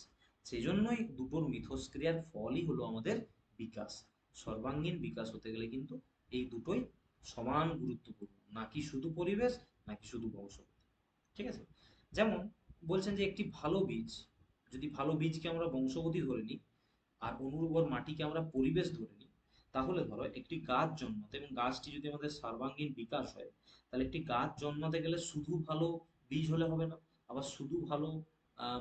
সেই জন্যই দুটোর মিথস্ক্রিয়ার ফলই হলো আমাদের বিকাশ। সর্বাঙ্গীন বিকাশ হতে গেলে কিন্তু এই দুটোই সমান গুরুত্বপূর্ণ, নাকি শুধু পরিবেশ, নাকি শুধু বংশগতি। ঠিক আছে, যেমন বলছেন যে একটি ভালো বীজ, যদি ভালো বীজকে আমরা বংশগতি ধরে নিই আর অনুর্বর মাটিকে আমরা পরিবেশ ধরে নিই, তাহলে ধরো একটি গাছ জন্মাতে এবং গাছটি যদি আমাদের সর্বাঙ্গীন বিকাশ হয়, তাহলে একটি গাছ জন্মাতে গেলে শুধু ভালো বীজ হলে হবে না, আবার শুধু ভালো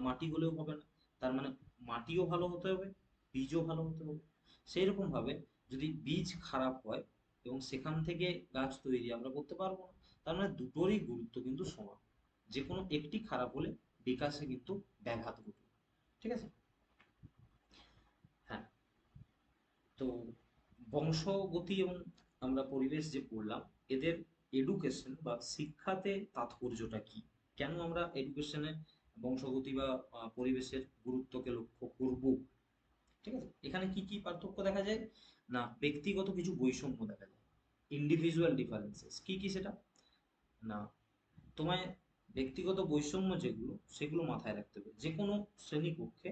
মাটি হলেও হবে না। তার মানে মাটিও ভালো হতে হবে, বীজও ভালো হতে হবে। সেই রকম ভাবে যদি বীজ খারাপ হয় এবং সেখান থেকে গাছ তৈরি আমরা করতে পারবো না। তার মানে দুটোরই গুরুত্ব কিন্তু সমান, যে কোনো একটি খারাপ হলে বিকাশে কিন্তু ব্যাঘাত ঘটবে। ঠিক আছে, হ্যাঁ। তো বংশগতি এবং আমরা পরিবেশ যে পড়লাম, এদের এডুকেশন বা শিক্ষাতে তাৎপর্যটা কি, কেন আমরা এডুকেশনে বংশগতি বা পরিবেশের গুরুত্বকে লক্ষ্য করব। ঠিক আছে, এখানে কি কি পার্থক্য দেখা যায় না, ব্যক্তিগত কিছু বৈষম্য দেখা যায়, ইন্ডিভিজুয়াল ডিফারেন্সেস। কি কি সেটা না, তোমায় ব্যক্তিগত বৈষম্য যেগুলো সেগুলো মাথায় রাখতে হবে। যে কোনো শ্রেণীকক্ষে,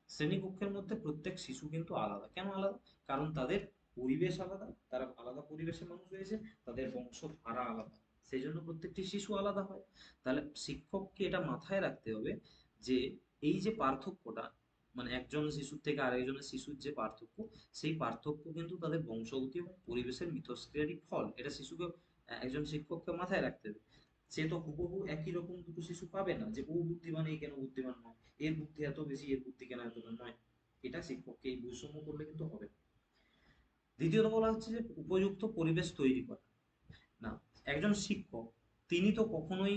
শ্রেণীকক্ষের মধ্যে প্রত্যেক শিশু কিন্তু আলাদা। কেন আলাদা? কারণ তাদের পরিবেশ আলাদা, তারা আলাদা পরিবেশে মানুষ হয়েছে, তাদের বংশধারা আলাদা, সেই জন্য প্রত্যেকটি শিশু আলাদা হয়। তাহলে শিক্ষককে এটা মাথায় রাখতে হবে যে এই যে পার্থক্যটা, মানে একজন শিশুর থেকে আরেকজনের শিশুর যে পার্থক্য, সেই পার্থক্য কিন্তু তাদের বংশগতি এবং পরিবেশের মিথস্ক্রিয়ারই ফল। এটা শিশুকে, একজন শিক্ষককে মাথায় রাখতে হবে। সে তো হুবহু একই রকম দুটো শিশু পাবে না, যে ও বুদ্ধিমান এই কেন বুদ্ধিমান নয়, এর বুদ্ধি এত বেশি এর বুদ্ধি কেন এতটা নয়। এটা শিক্ষককে এই বৈষম্য করলে কিন্তু হবে না। দ্বিতীয়ত বলা হচ্ছে যে উপযুক্ত পরিবেশ তৈরি করা। না, একজন শিক্ষক তিনি তো কখনোই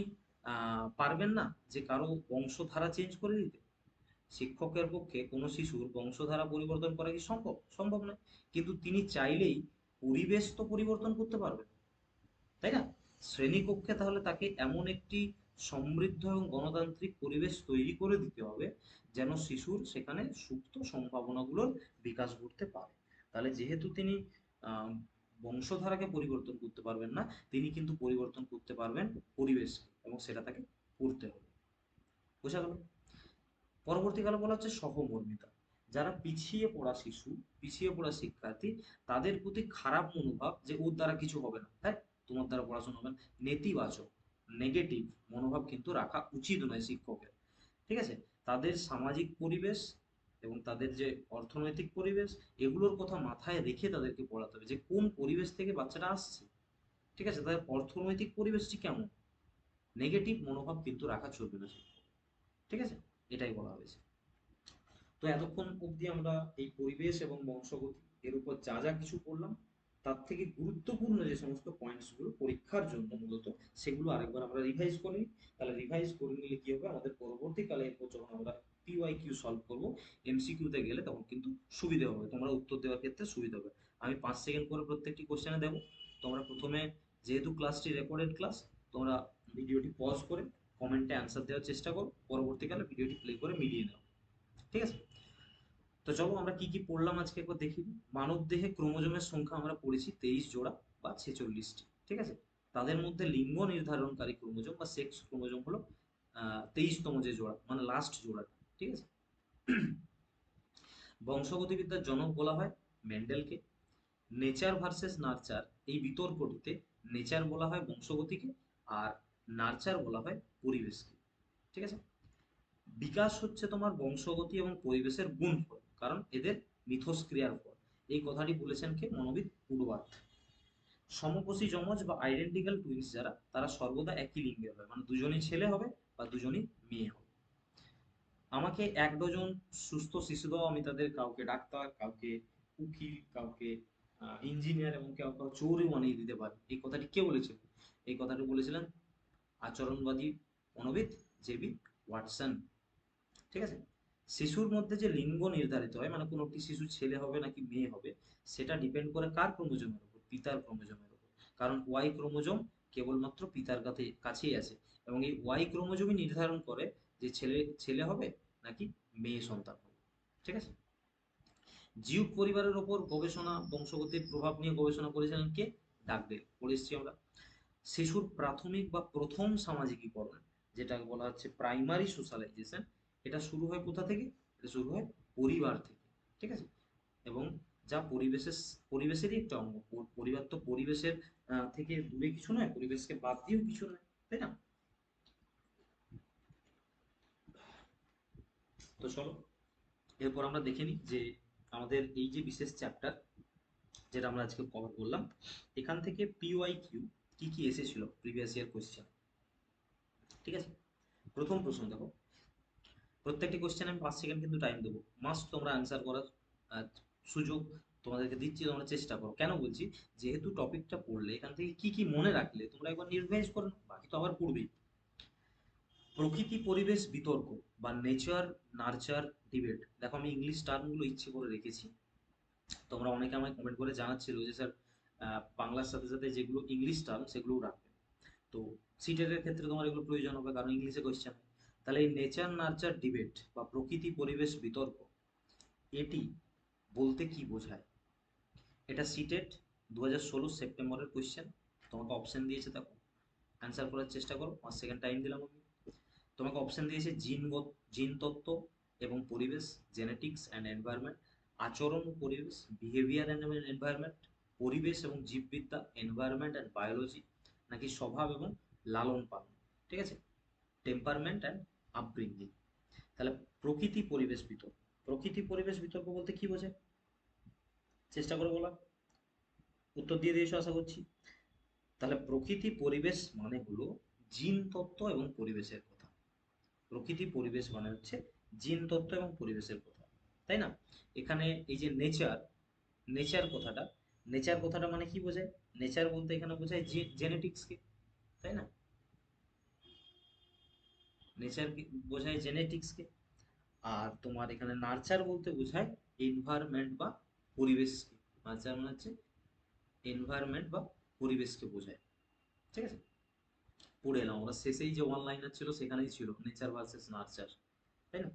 পারবেন না যে কারো বংশধারা চেঞ্জ করে দিতে। শিক্ষকের পক্ষে কোনো শিশুর বংশধারা পরিবর্তন করা কি সম্ভব? সম্ভব নয়। কিন্তু তিনি চাইলেই পরিবেশ তো পরিবর্তন করতে পারবেন, তাই না? শ্রেণীকক্ষে তাহলে তাকে এমন একটি সমৃদ্ধ এবং গণতান্ত্রিক পরিবেশ তৈরি করে দিতে হবে যেন শিশুর সেখানে সুপ্ত সম্ভাবনাগুলোর বিকাশ ঘটতে পারে। তাহলে যেহেতু তিনি আহ, বংশধারাকে পরিবর্তন করতে পারবেন না, তিনি কিন্তু পরিবর্তন করতে পারবেন পরিবেশকে, এবং সেটা তাকে করতে হবে। বোঝা গেল? পরবর্তীকালে বলা হচ্ছে সহমর্মিতা। যারা পিছিয়ে পড়া শিশু, পিছিয়ে পড়া শিক্ষার্থী, তাদের প্রতি খারাপ মনোভাব যে ওর দ্বারা কিছু হবে না, হ্যাঁ তোমার দ্বারা পড়াশোনা হবে না, নেতিবাচক, নেগেটিভ মনোভাব কিন্তু রাখা উচিত নয় শিক্ষকের। ঠিক আছে, তাদের সামাজিক পরিবেশ এবং তাদের যে অর্থনৈতিক পরিবেশ, এগুলোর কথা মাথায় রেখে তাদেরকে পড়াতে হবে যে কোন পরিবেশ থেকে বাচ্চাটা আসছে। ঠিক আছে, তাদের অর্থনৈতিক পরিবেশটি কেমন, নেগেটিভ মনোভাব কিন্তু রাখা চলবে না শিক্ষক। ঠিক আছে, এটাই বলা হয়েছে। তো এতক্ষণ অবধি আমরা এই পরিবেশ এবং বংশগতি এর উপর যা যা কিছু পড়লাম, তার থেকে গুরুত্বপূর্ণ যে সমস্ত পয়েন্টস গুলো পরীক্ষার জন্য মূলত, সেগুলো আরেকবার আমরা রিভাইজ করে নিই। তাহলে রিভাইজ করে নিলে কি হবে, আমাদের পরবর্তীকালে এরপর যখন আমরা পিওয়াই কিউ সলভ করবো, এমসিকিউ তে গেলে তখন কিন্তু সুবিধা হবে, তোমরা উত্তর দেওয়ার ক্ষেত্রে সুবিধা হবে। আমি 5 সেকেন্ড করে প্রত্যেকটি কোশ্চেনে দেবো। তোমরা প্রথমে, যেহেতু ক্লাসটি রেকর্ডেড ক্লাস, তোমরা ভিডিওটি পজ করে কমেন্টে অ্যান্সার দেওয়ার চেষ্টা করো, পরবর্তীকালে ভিডিওটি প্লে করে মিলিয়ে নাও। ঠিক আছে, তো চলো আমরা কি কি পড়লাম আজকে একবার দেখি। মানব দেহে ক্রোমোজোমের সংখ্যা আমরা পড়েছি 23 জোড়া বা 46টি। ঠিক আছে, তাদের মধ্যে লিঙ্গ নির্ধারণকারী ক্রোমোজোম বা সেক্স ক্রোমোজোম হলো 23তম যে জোড়া, মানে লাস্ট জোড়া। ঠিক আছে, বংশগতিবিদ্যার জনক বলা হয় মেন্ডেলকে। নেচার ভার্সেস নার্চার এই বিতর্কটিতে নেচার বলা হয় বংশগতিকে, আর নার্চার বলা হয় পরিবেশকে। ঠিক আছে, বিকাশ হচ্ছে তোমার বংশগতি এবং পরিবেশের গুণফল, কারণ এদের মিথস্ক্রিয়ার ফল। এই কথাটি বলেছেন কে? মনোবিদ উডওয়ার্থ। সমকোষী যমজ বা আইডেন্টিক্যাল টুইন্স যারা, তারা সর্বদা একই লিঙ্গের হয়, মানে দুজনেই ছেলে হবে বা দুজনেই মেয়ে হবে। আমাকে 1 ডজন সুস্থ শিশু দাও, আমি তাদের কাউকে ডাক্তার, কাউকে উকিল, কাউকে ইঞ্জিনিয়ার এবং কেউ কাউ চোরও বানিয়ে দিতে পারে। এই কথাটি কে বলেছিল? এই কথাটি বলেছিলেন আচরণবাদী মনোবিদ জেবি ওয়াটসন। ঠিক আছে? শিশুর মধ্যে যে লিঙ্গ নির্ধারিত হয়, মানে কোনো একটি শিশু ছেলে হবে নাকি মেয়ে হবে, সেটা ডিপেন্ড করে কার ক্রোমোজোমের উপর? পিতার ক্রোমোজোমের উপর। কারণ ওয়াই ক্রোমোজোম কেবলমাত্র পিতার কাছেই আছে, এবং এই ওয়াই ক্রোমোজোমই নির্ধারণ করে যে ছেলে ছেলে হবে নাকি মেয়ে সন্তান হবে। ঠিক আছে? জিউট পরিবারের ওপর গবেষণা, বংশগতির প্রভাব নিয়ে গবেষণা করেছিলেন কে? ডাগডেল। পড়ে এসেছি আমরা। শিশুর প্রাথমিক বা প্রথম সামাজিকীকরণ, যেটাকে বলা হচ্ছে প্রাইমারি সোশ্যালাইজেশন, এটা শুরু হয় কোথা থেকে? এটা শুরু হয় পরিবার থেকে। ঠিক আছে? এবং যা পরিবেশেরই একটা অঙ্গ। পরিবার তো পরিবেশের থেকে দূরে কিছু নয়, পরিবেশকে বাদ দিয়েও কিছু নয়, তাই না? তো চলো এরপর আমরা দেখে নিই যে আমাদের এই যে বিশেষ চ্যাপ্টার যেটা আমরা আজকে কভার করলাম, এখান থেকে পিওয়াই কিউ কি কি এসেছিল প্রিভিয়াস ইয়ার কোয়েশ্চেন। ঠিক আছে? প্রথম প্রশ্ন দেখো, প্রত্যেকটি কোশ্চেন আমি 5 সেকেন্ড কিন্তু টাইম দেবো, মাস্ট তোমরা অ্যান্সার করার আহ, সুযোগ তোমাদেরকে দিচ্ছি, তোমরা চেষ্টা করো। কেন বলছি? যেহেতু টপিকটা পড়লে এখান থেকে কি কি মনে রাখলে তোমরা একবার রিভাইজ করো, বাকি তো আবার পড়বেই। প্রকৃতি পরিবেশ বিতর্ক বা নেচার নার্চার ডিবেট। দেখো আমি ইংলিশ টার্মগুলো ইচ্ছে করে রেখেছি, তোমরা অনেকে আমায় কমেন্ট করে জানাচ্ছিল যে স্যার বাংলার সাথে সাথে যেগুলো ইংলিশ টার্ম সেগুলোও রাখবেন। তো সিটেটের ক্ষেত্রে তোমার এগুলো প্রয়োজন হবে, কারণ ইংলিশে কোয়েশ্চেন। তাহলে এই নেচার নার্চার ডিবেট বা প্রকৃতি পরিবেশ বিতর্ক, এটি বলতে কি বোঝায়? এটা সিটেট 2016 সেপ্টেম্বরের কোয়েশ্চেন। তোমাকে অপশন দিয়েছে, দেখো অ্যান্সার করার চেষ্টা করো, 5 সেকেন্ড টাইম দিলাম আমি। তোমাকে অপশন দিয়েছে জিনতত্ত্ব এবং পরিবেশ, জেনেটিক্স অ্যান্ড এনভায়রনমেন্ট, আচরণ ও পরিবেশ, বিহেভিয়ার অ্যান্ড এনভায়রনমেন্ট, পরিবেশ এবং জীববিদ্যা, এনভায়রনমেন্ট অ্যান্ড বায়োলজি, নাকি স্বভাব এবং লালন পালন। ঠিক আছে? Temperament and upbringing. তাহলে প্রকৃতি পরিবেশ বিতর্ক, প্রকৃতি পরিবেশ বিতর্ক বলতে কি বোঝায়? চেষ্টা করে বলা, উত্তর দিয়ে দিয়েছো আশা করছি। তাহলে প্রকৃতি পরিবেশ মানে হলো জিন তত্ত্ব এবং পরিবেশের কথা। প্রকৃতি পরিবেশ মানে হচ্ছে জিন তত্ত্ব এবং পরিবেশের কথা, তাই না? এখানে এই যে নেচার, নেচার কথাটা, নেচার কথাটা মানে কি বোঝায়? নেচার বলতে এখানে বোঝায় জেনেটিক্সকে, তাই না? নেচার বোঝায় জেনেটিক্সকে। আর তোমার এখানে নার্চার বলতে বোঝায় এনভায়রনমেন্ট বা পরিবেশকে। নার্চার মানে হচ্ছে এনভায়রনমেন্ট বা পরিবেশকে বোঝায়। ঠিক আছে? পড়ে এলাম আমরা, শেষেই যে ওয়ান লাইনার ছিল সেখানেই ছিল নেচার ভার্সেস নার্চার, তাই না?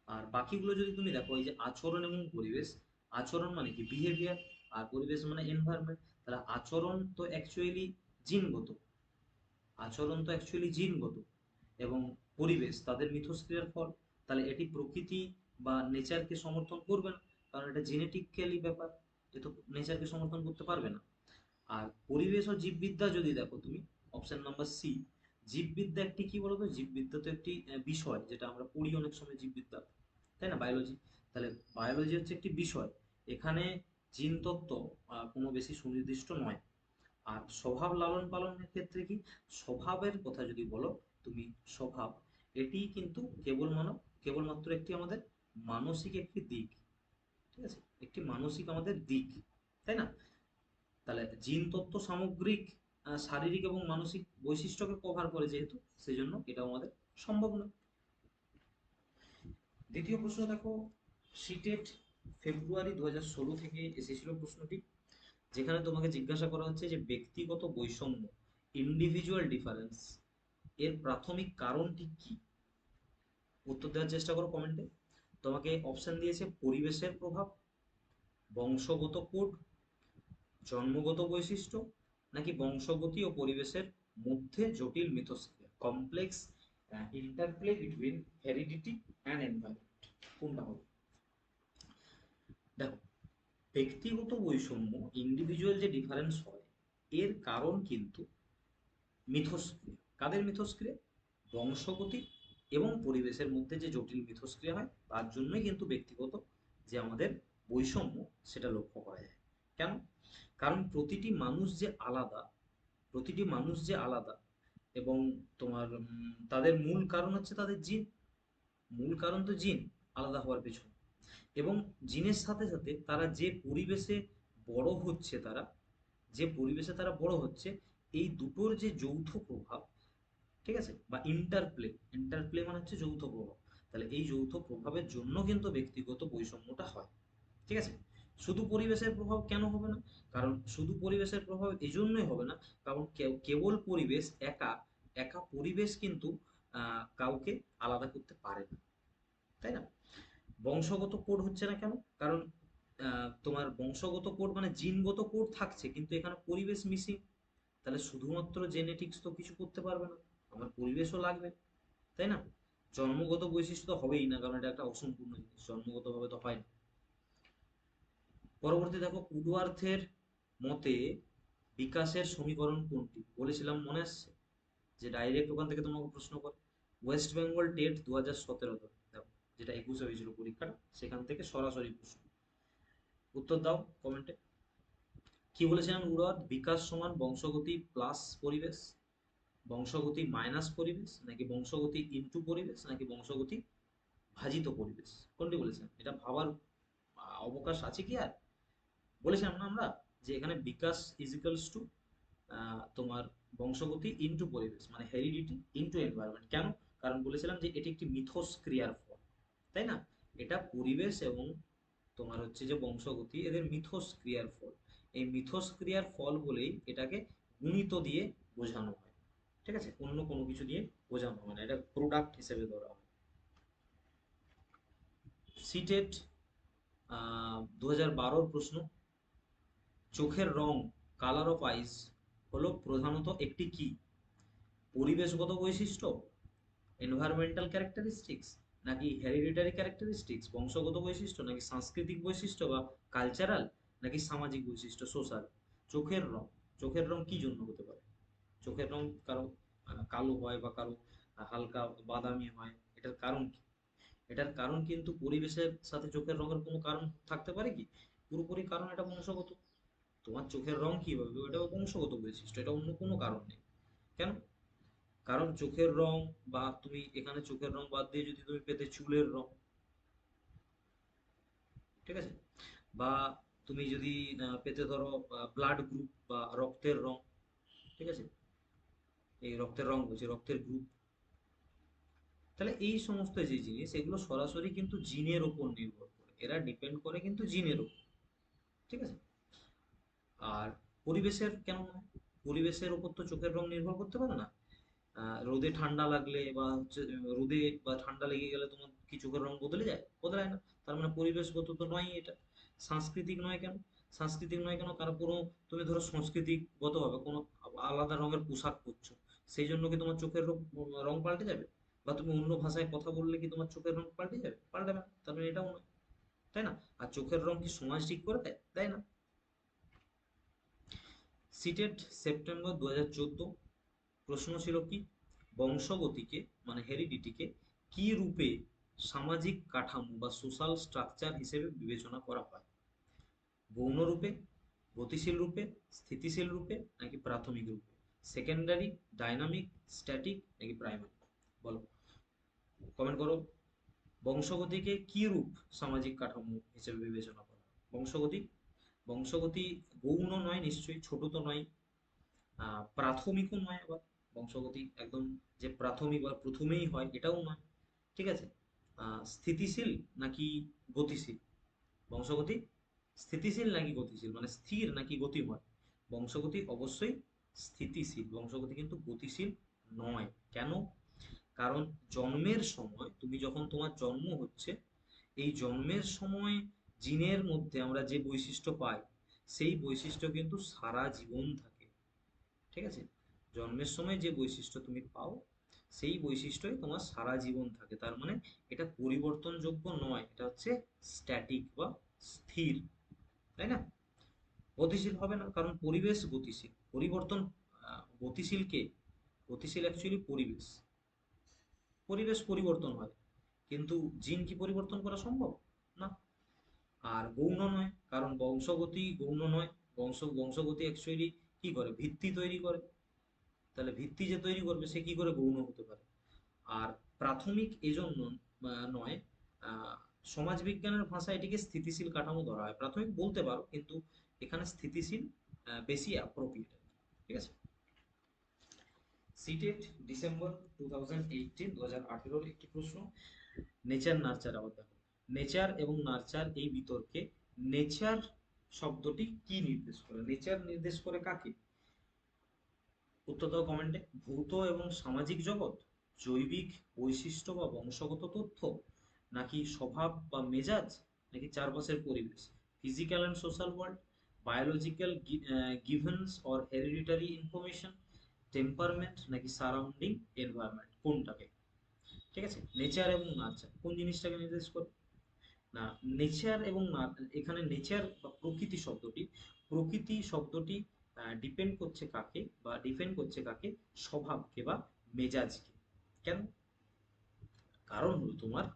আর বাকিগুলো যদি তুমি দেখো, এই যে আচরণ এবং পরিবেশ, আচরণ মানে কি? বিহেভিয়ার। আর পরিবেশ মানে এনভায়রনমেন্ট। তাহলে আচরণ তো অ্যাকচুয়ালি জিনগত, আচরণ তো অ্যাকচুয়ালি জিনগত, এবং পরিবেশ তাদের মিথস্ক্রিয়ার ফল। তাহলে এটি প্রকৃতি বা নেচারকে সমর্থন করবে না, কারণ এটা জেনেটিক্যালি ব্যাপার, এ তো নেচারকে সমর্থন করতে পারবে না। আর পরিবেশ ও জীববিদ্যা যদি দেখো তুমি, অপশন নাম্বার সি, জীববিদ্যা একটি কি বলতো? জীববিদ্যা তো একটি বিষয়, যেটা আমরা পড়ি অনেক সময় জীববিদ্যা, তাই না? বায়োলজি। তাহলে বায়োলজি হচ্ছে একটি বিষয়, এখানে জিনতত্ত্ব কোনো বেশি সুনির্দিষ্ট নয়। আর স্বভাব লালন পালনের ক্ষেত্রে কি? স্বভাবের কথা যদি বলো তুমি, স্বভাব এটি কিন্তু কেবলমাত্র একটি আমাদের মানসিক একটি দিক। ঠিক আছে? একটি মানসিক আমাদের দিক, তাই না? তাহলে জিন তত্ত্ব সামগ্রিক শারীরিক এবং মানসিক বৈশিষ্ট্যকে কভার করে, যেহেতু সেই জন্য এটাও আমাদের সম্ভব নয়। দ্বিতীয় প্রশ্ন দেখো, সিটেট ফেব্রুয়ারি 2016 থেকে এসেছিল প্রশ্নটি, যেখানে তোমাকে জিজ্ঞাসা করা হচ্ছে যে ব্যক্তিগত বৈষম্য, ইন্ডিভিজুয়াল ডিফারেন্স, এর প্রাথমিক কারণটি কি? উত্তর দেওয়ার চেষ্টা করো কমেন্টে। তোমাকে অপশন দিয়েছে পরিবেশের প্রভাব, বংশগত কোড, জন্মগত বৈশিষ্ট্য, নাকি বংশগতি ও পরিবেশের মধ্যে জটিল মিথস্ক্রিয়া, complex interplay between heredity and environment. কোনটা হবে? দেখো, ব্যক্তিগত বৈষম্য, ইন্ডিভিজুয়াল যে ডিফারেন্স হয়, এর কারণ কিন্তু মিথস্ক্রিয়া। কাদের মিথস্ক্রিয়া? বংশগতি এবং পরিবেশের মধ্যে যে জটিল মিথস্ক্রিয়া হয়, তার জন্যই কিন্তু ব্যক্তিগত যে আমাদের বৈষম্য, সেটা লক্ষ্য করা যায়। কেন? কারণ প্রতিটি মানুষ যে আলাদা, প্রতিটি মানুষ যে আলাদা, এবং তোমার তাদের মূল কারণ হচ্ছে তাদের জিন। মূল কারণ তো জিন আলাদা হওয়ার পেছনে। এবং জিনের সাথে সাথে তারা যে পরিবেশে বড় হচ্ছে, এই দুটোর যে যৌথ প্রভাব, ঠিক আছে, বা ইন্টারপ্লে, ইন্টারপ্লে মানে হচ্ছে যৌথ প্রভাব। তাহলে এই যৌথ প্রভাবের জন্য কিন্তু ব্যক্তিগত বৈষম্যটা হয়। ঠিক আছে? শুধু পরিবেশের প্রভাব কেন হবে না? কারণ শুধু পরিবেশের প্রভাব এজন্যই হবে না, কারণ কেবল পরিবেশ একা, একা পরিবেশ কিন্তু কাউকে আলাদা করতে পারে না, তাই না? বংশগত কোড হচ্ছে না কেন? কারণ তোমার বংশগত কোড মানে জিনগত কোড থাকছে, কিন্তু এখানে পরিবেশ মিসিং। তাহলে শুধুমাত্র জেনেটিক্স তো কিছু করতে পারবে না, আমার পরিবেশও লাগবে, তাই না? জন্মগত বৈশিষ্ট্য তো হবেই না, কারণ এটা একটা অসম্পূর্ণ জিনিস, জন্মগতভাবে তো হয় না। পরবর্তী দেখো, উডওয়ার্থের মতে বিকাশের সমীকরণ কোনটি? বলেছিলাম, মনে আসছে যে ডাইরেক্ট ওখান থেকে তোমাকে প্রশ্ন করে। ওয়েস্ট বেঙ্গল টেট 2017, দেখো যেটা 21-এ হয়েছিল পরীক্ষাটা, সেখান থেকে সরাসরি প্রশ্ন। উত্তর দাও কমেন্টে। কি বলেছিলাম? উডওয়ার্থ, বিকাশ সমান বংশগতি প্লাস পরিবেশ, বংশগতি মাইনাস পরিবেশ, নাকি বংশগতি ইনটু পরিবেশ, নাকি বংশগতি ভাজিত পরিবেশ? কোনটি বলেছিলাম? এটা ভাবার অবকাশ আছে কি আর? বলেছিলাম না আমরা যে এখানে বিকাশ ইজিক্যালস টু তোমার বংশগতি ইনটু পরিবেশ, মানে হেরিডিটি ইনটু এনভায়রনমেন্ট। কেন? কারণ বলেছিলাম যে এটি একটি মিথস্ক্রিয়ার ফল, তাই না? এটা পরিবেশ এবং তোমার হচ্ছে যে বংশগতি, এদের মিথস্ক্রিয়ার ফল। এই মিথস্ক্রিয়ার ফল বলেই এটাকে গুণিত দিয়ে বোঝানো হয়, ঠিক আছে? অন্য কোনো কিছু দিয়ে বোঝানো হয় না, এটা প্রোডাক্ট হিসেবে ধরা হয়। সিটেট 2012 প্রশ্ন, চোখের রং, কালার অফ আইস, হলো প্রধানত একটি কি? পরিবেশগত বৈশিষ্ট্য, এনভায়রনমেন্টাল ক্যারেক্টারিস্টিক্স, নাকি হেরিডিটারি ক্যারেক্টারিস্টিক্স বংশগত বৈশিষ্ট্য, নাকি সাংস্কৃতিক বৈশিষ্ট্য বা কালচারাল, নাকি সামাজিক বৈশিষ্ট্য সোশ্যাল? চোখের রং, চোখের রং কি জন্য হতে পারে? চোখের রং কারো কালো হয় বা কারো হালকা বাদামি হয়, এটার কারণ কি? এটার কারণ কিন্তু পরিবেশের সাথে চোখের রঙের কোনো কারণ থাকতে পারে কি? পুরোপুরি কারণ এটা বংশগত। তোমার চোখের রং কি হবে, এটা বংশগত বৈশিষ্ট্য, এটা অন্য কোনো কারণ নেই। কেন? কারণ চোখের রং, বা তুমি এখানে চোখের রং বাদ দিয়ে যদি তুমি পেতে চুলের রং, ঠিক আছে, বা তুমি যদি পেতে ধরো ব্লাড গ্রুপ বা রক্তের রং, ঠিক আছে, এই রক্তের রং বলছি, রক্তের গ্রুপ, তাহলে এই সমস্ত যে জিনিস, এগুলো সরাসরি কিন্তু জিনের উপর নির্ভর করে, এরা ডিপেন্ড করে কিন্তু জিনের উপর, ঠিক আছে? আর পরিবেশের কেন নয়? পরিবেশের উপর তো চোখের রং নির্ভর করতে পারে না। রোদে ঠান্ডা লাগলে বা হচ্ছে রোদে বা ঠান্ডা লেগে গেলে তোমার কি চোখের রং বদলে যায়? বদলায় না। তার মানে পরিবেশগত তো নয় এটা। সাংস্কৃতিক নয় কেন? সাংস্কৃতিক নয় কেন? কারণ কোনো, তুমি ধরো সংস্কৃতিগত ভাবে কোনো আলাদা রঙের পোশাক পরছো, সেই জন্য কি তোমার চোখের রং পাল্টে যাবে? বা তুমি অন্য ভাষায় কথা বললে কি তোমার চোখের রং পাল্টে যাবে? পাল্টাবে না। তার মানে এটাও নয়, তাই না? আর চোখের রং কি সমাজ ঠিক করে দেয়? দেয় না। সিটেট সেপ্টেম্বর 2014, প্রশ্ন ছিল কি? বংশগতিকে মানে হেরিডিটিকে কি রূপে সামাজিক কাঠামো বা সোশ্যাল স্ট্রাকচার হিসেবে বিবেচনা করা হয়? গৌণ রূপে, গতিশীল রূপে, স্থিতিশীল রূপে, নাকি প্রাথমিক রূপে? সেকেন্ডারি, ডাইনামিক, স্ট্যাটিক, নাকি প্রাইমারি? বলো, কমেন্ট করো। বংশগতিকে কি রূপ সামাজিক কাঠামো হিসেবে বিবেচনা করা হয়? বংশগতি, বংশগতি গৌণ নয় নিশ্চয়ই, ছোট তো নয়, প্রাথমিকও নয় আবার। বংশগতি একদম যে প্রাথমিক বা প্রথমেই হয় এটাও নয়, ঠিক আছে? স্থিতিশীল নাকি গতিশীল? বংশগতি স্থিতিশীল নাকি গতিশীল, মানে স্থির নাকি গতিময়? বংশগতি অবশ্যই স্থিতিশীল, বংশগতি কিন্তু গতিশীল নয়। কেন? কারণ জন্মের সময়, তুমি যখন তোমার জন্ম হচ্ছে, এই জন্মের সময় জিনের মধ্যে আমরা যে বৈশিষ্ট্য পাই, সেই বৈশিষ্ট্য কিন্তু সারা জীবন থাকে, ঠিক আছে? জন্মের সময় যে বৈশিষ্ট্য তুমি পাও, সেই বৈশিষ্ট্যই তোমার সারা জীবন থাকে। তার মানে এটা পরিবর্তনযোগ্য নয়, এটা হচ্ছে স্ট্যাটিক বা স্থির, তাই না? গতিশীল হবে না, কারণ পরিবেশ গতিশীল, পরিবর্তন গতিশীল কে? গতিশীল অ্যাকচুয়ালি পরিবেশ, পরিবেশ পরিবর্তন হয়, কিন্তু জিন কি পরিবর্তন করা সম্ভব? না। আর গৌণ নয়, কারণ বংশগতি গৌণ নয়। বংশগতি অ্যাকচুয়ালি কি করে? ভিত্তি তৈরি করে। তাহলে ভিত্তি যে তৈরি করবে, সে কি করে গৌণ হতে পারে? আর প্রাথমিক এজন্য নয়, সমাজবিজ্ঞানের ভাষায় এটিকে স্থিতিশীল কাঠামো ধরা হয়। প্রাথমিক বলতে পারো, কিন্তু এখানে স্থিতিশীল বেশি অ্যাপ্রোপ্রিয়েট। ঠিক আছে। সিটেট ডিসেম্বর 2018, 2018 একটি প্রশ্ন। নেচার নার্চার, আবার দেখো, নেচার এবং নার্চার এই বিতর্কে নেচার শব্দটি কি নির্দেশ করে? নেচার নির্দেশ করে কাকে? উত্তর দাও কমেন্টে। ভৌত এবং সামাজিক জগৎ, জৈবিক বৈশিষ্ট্য বা বংশগত তথ্য, নাকি স্বভাব বা মেজাজ, নাকি চারপাশের পরিবেশ? Physical and social world, biological givens or hereditary information, temperament, নাকি সারাউন্ডিং এনভায়রনমেন্ট? কোনটাকে? ঠিক আছে, নেচার এবং নার্চার কোন জিনিসটাকে নির্দেশ করে? না, নেচার এবং এখানে নেচার বা প্রকৃতি শব্দটি, প্রকৃতি শব্দটি ডিপেন্ড করছে কাকে, বা ডিপেন্ড করছে কাকে? স্বভাবকে বা মেজাজকে। কেন? কারণ হলো তোমার,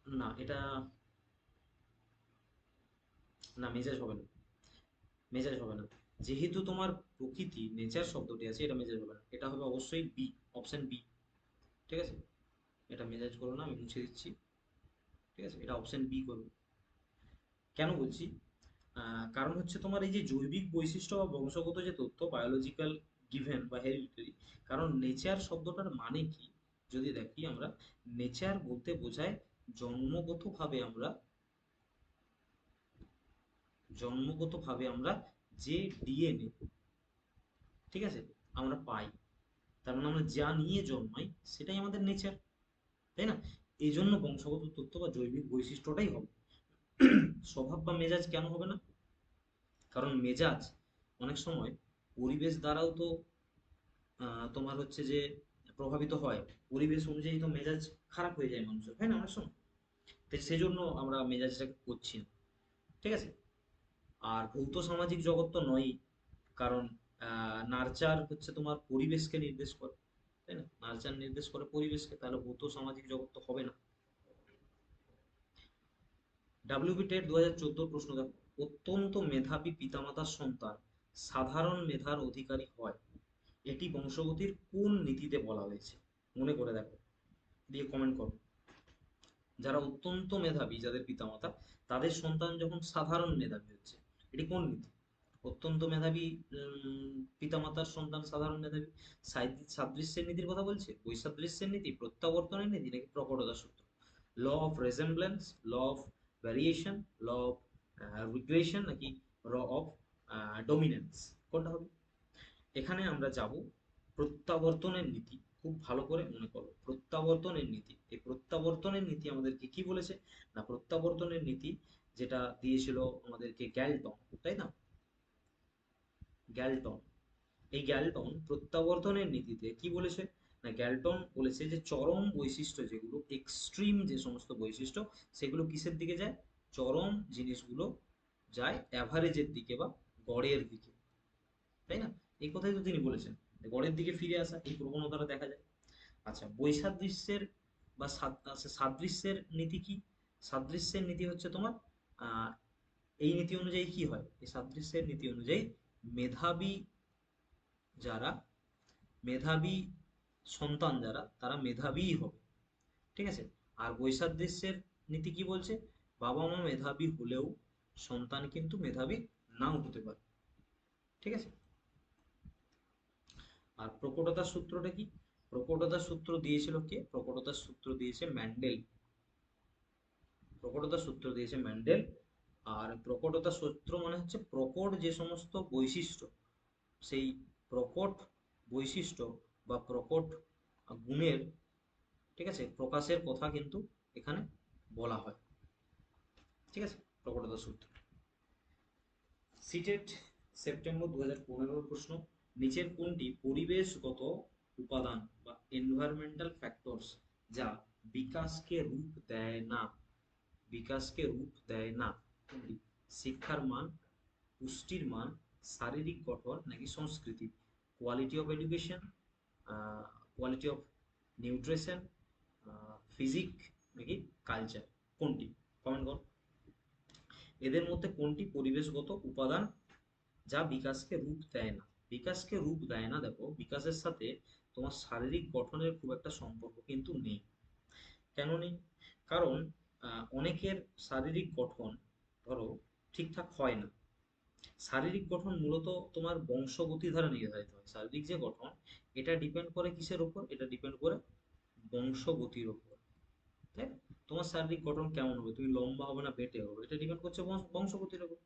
না এটা, না মেজাজ হবে না, মেজাজ হবে না। যেহেতু তোমার প্রকৃতি নেচার শব্দটি আছে, এটা মেজাজ হবে না, এটা হবে অবশ্যই বি, অপশন বি। ঠিক আছে, এটা মেজাজ করো না, আমি মুছে দিচ্ছি। ঠিক আছে, এটা অপশন বি করবে। কেন বলছি? কারণ হচ্ছে তোমার এই যে জৈবিক বৈশিষ্ট্য বা বংশগত যে তথ্য, বায়োলজিক্যাল গিভেন বা হেরিডিটারি। কারণ নেচার শব্দটার মানে কি যদি দেখি আমরা, নেচার বলতে বোঝায় জন্মগতভাবে আমরা, জন্মগতভাবে আমরা যে ডিএনএ, ঠিক আছে, আমরা পাই, তার মানে আমরা যা নিয়ে জন্মাই সেটাই আমাদের নেচার, তাই না? এই জন্য বংশগত তথ্য বা জৈবিক বৈশিষ্ট্যটাই হবে। স্বভাব বা মেজাজ কেন হবে না? কারণ মেজাজ অনেক সময় পরিবেশ দ্বারাও তো তোমার হচ্ছে যে প্রভাবিত হয়। পরিবেশ অনুযায়ী তো মেজাজ খারাপ হয়ে যায় মানুষের, হয় না অনেক সময়? তো সেজন্য আমরা মেজাজটাকে করছি না। ঠিক আছে। আর ভৌত সামাজিক জগৎ তো নয়ই, কারণ নার্চার হচ্ছে তোমার পরিবেশকে নির্দেশ করে, তাই না? নার্চার নির্দেশ করে পরিবেশকে, তাহলে ভৌত সামাজিক জগৎ তো হবে না। ডাব্লিউবি টেট 2014 প্রশ্ন দেখো, অত্যন্ত মেধাবী পিতামাতার সন্তান সাধারণ মেধার অধিকারী হয়, এটি বংশগতির কোন নীতিতে বলা হয়েছে? মনে করে দেখো, দিয়ে কমেন্ট করো। যারা অত্যন্ত মেধাবী, যাদের পিতামাতা, তাদের সন্তান যখন সাধারণ মেধাবী হচ্ছে, এটি কোন নীতি? অত্যন্ত মেধাবী পিতামাতার সন্তান সাধারণ মেধাবী, সাদৃশ্যের নীতির কথা বলছে, বৈসাদৃশ্যের নীতি, প্রত্যাবর্তনের নীতি, নাকি প্রকটতা সূত্র? Law of resemblance, law of variation, law of regression, নাকি ল অফ ডমিনেন্স? কোনটা হবে? এখানে আমরা যাব প্রত্যাবর্তনের নীতি। খুব ভালো করে মনে করো, প্রত্যাবর্তনের নীতি। এই প্রত্যাবর্তনের নীতি আমাদেরকে কি বলেছে? না, প্রত্যাবর্তনের নীতি যেটা দিয়েছিল আমাদেরকে গ্যালটন, তাই না? গ্যালটন, এই গ্যালটন প্রত্যাবর্তনের নীতিতে কি বলেছে? না, গ্যালটন বলেছে যে চরম বৈশিষ্ট্য যেগুলো, এক্সট্রিম যে সমস্ত বৈশিষ্ট্য, সেগুলো কিসের দিকে যায়? চরম জিনিসগুলো যায় অ্যাভারেজের দিকে বা গড়ের দিকে, তাই না? এই কথাই তো তিনি বলেছেন, গড়ের দিকে ফিরে আসা, এই প্রবণতাটা দেখা যায়। আচ্ছা, বৈসাদৃশ্যের বা সাদৃশ্যের নীতি কি? সাদৃশ্যের নীতি হচ্ছে তোমার আহ এই নীতি অনুযায়ী কি হয়? এই সাদৃশ্যের নীতি অনুযায়ী মেধাবী যারা, মেধাবী সন্তান যারা, তারা মেধাবীই হবে। ঠিক আছে। আর বৈসাদৃশ্যের নীতি কি বলছে? বাবা মা মেধাবী হলেও সন্তান কিন্তু মেধাবী নাও হতে পারে। ঠিক আছে। আর প্রকটতার সূত্রটা কি? প্রকটতার সূত্র দিয়েছিল কে? প্রকটতার সূত্র দিয়েছে ম্যান্ডেল। প্রকটতার সূত্র দিয়েছে ম্যান্ডেল। আর প্রকটতার সূত্র মানে হচ্ছে প্রকট যে সমস্ত বৈশিষ্ট্য, সেই প্রকট বৈশিষ্ট্য বা প্রকট গুণের, ঠিক আছে, প্রকাশের কথা কিন্তু এখানে বলা হয়। ঠিক আছে, প্রকটতার সূত্র। সিটেট সেপ্টেম্বর 2015 প্রশ্ন, নিচের কোনটি পরিবেশগত উপাদান বা এনভায়রনমেন্টাল ফ্যাক্টরস যা বিকাশকে রূপ দেয় না? বিকাশকে রূপ দেয় না কোনটি? শিক্ষার মান, পুষ্টির মান, শারীরিক গঠন, নাকি সংস্কৃতি? Quality of education, quality of nutrition, physique, নাকি কালচার? কোনটি? কমেন্ট করো। এদের মধ্যে কোনটি পরিবেশগত উপাদান যা বিকাশকে রূপ দেয় না? বিকাশকে রূপ দেয় না, দেখো, বিকাশের সাথে তোমার শারীরিক গঠনের খুব একটা সম্পর্ক কিন্তু নেই। কেন নেই? কারণ অনেকের শারীরিক গঠন ধরো ঠিকঠাক হয় না। শারীরিক গঠন মূলত তোমার বংশগতি দ্বারা নির্ধারিত হয়। শারীরিক যে গঠন, এটা ডিপেন্ড করে কিসের উপর? এটা ডিপেন্ড করে বংশগতির উপর, তাই না? তোমার শারীরিক গঠন কেমন হবে, তুমি লম্বা হবে না বেঁটে হবে, এটা ডিপেন্ড করছে বংশগতির উপর,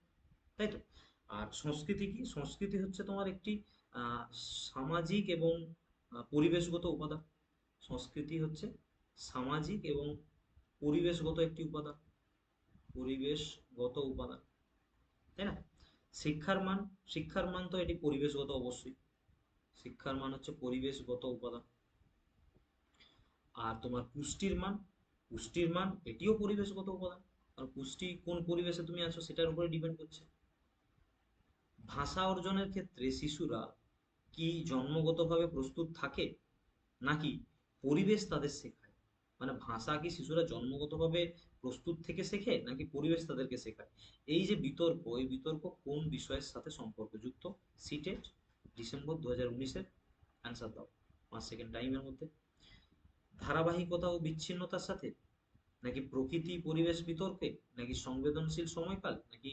তাই তো? আর সংস্কৃতি কি? সংস্কৃতি হচ্ছে তোমার একটি আহ, সামাজিক এবং পরিবেশগত উপাদান। সংস্কৃতি হচ্ছে সামাজিক এবং পরিবেশগত একটি উপাদান, পরিবেশগত উপাদান, তাই না? শিক্ষার মান, শিক্ষার মান তো এটি পরিবেশগত অবশ্যই। শিক্ষার মান হচ্ছে পরিবেশগত উপাদান। আর তোমার পুষ্টির মান, পুষ্টির মান এটিও পরিবেশগত উপাদান। আর পুষ্টি কোন পরিবেশে তুমি আছো সেটার উপরে ডিপেন্ড করছে। ভাষা অর্জনের ক্ষেত্রে শিশুরা কি জন্মগতভাবে প্রস্তুত থাকে, নাকি পরিবেশ তাদের শেখায়? মানে ভাষা কি শিশুরা জন্মগতভাবে প্রস্তুত থেকে শেখে, নাকি পরিবেশ তাদেরকে শেখায়? এই যে বিতর্ক, এই বিতর্ক কোন বিষয়ের সাথে সম্পর্কযুক্ত? সিটেট ডিসেম্বর 2019-এর অ্যান্সার দাও 5 সেকেন্ড টাইমের মধ্যে। ধারাবাহিকতা ও বিচ্ছিন্নতার সাথে, নাকি প্রকৃতি পরিবেশ বিতর্কে, নাকি সংবেদনশীল সময়কাল, নাকি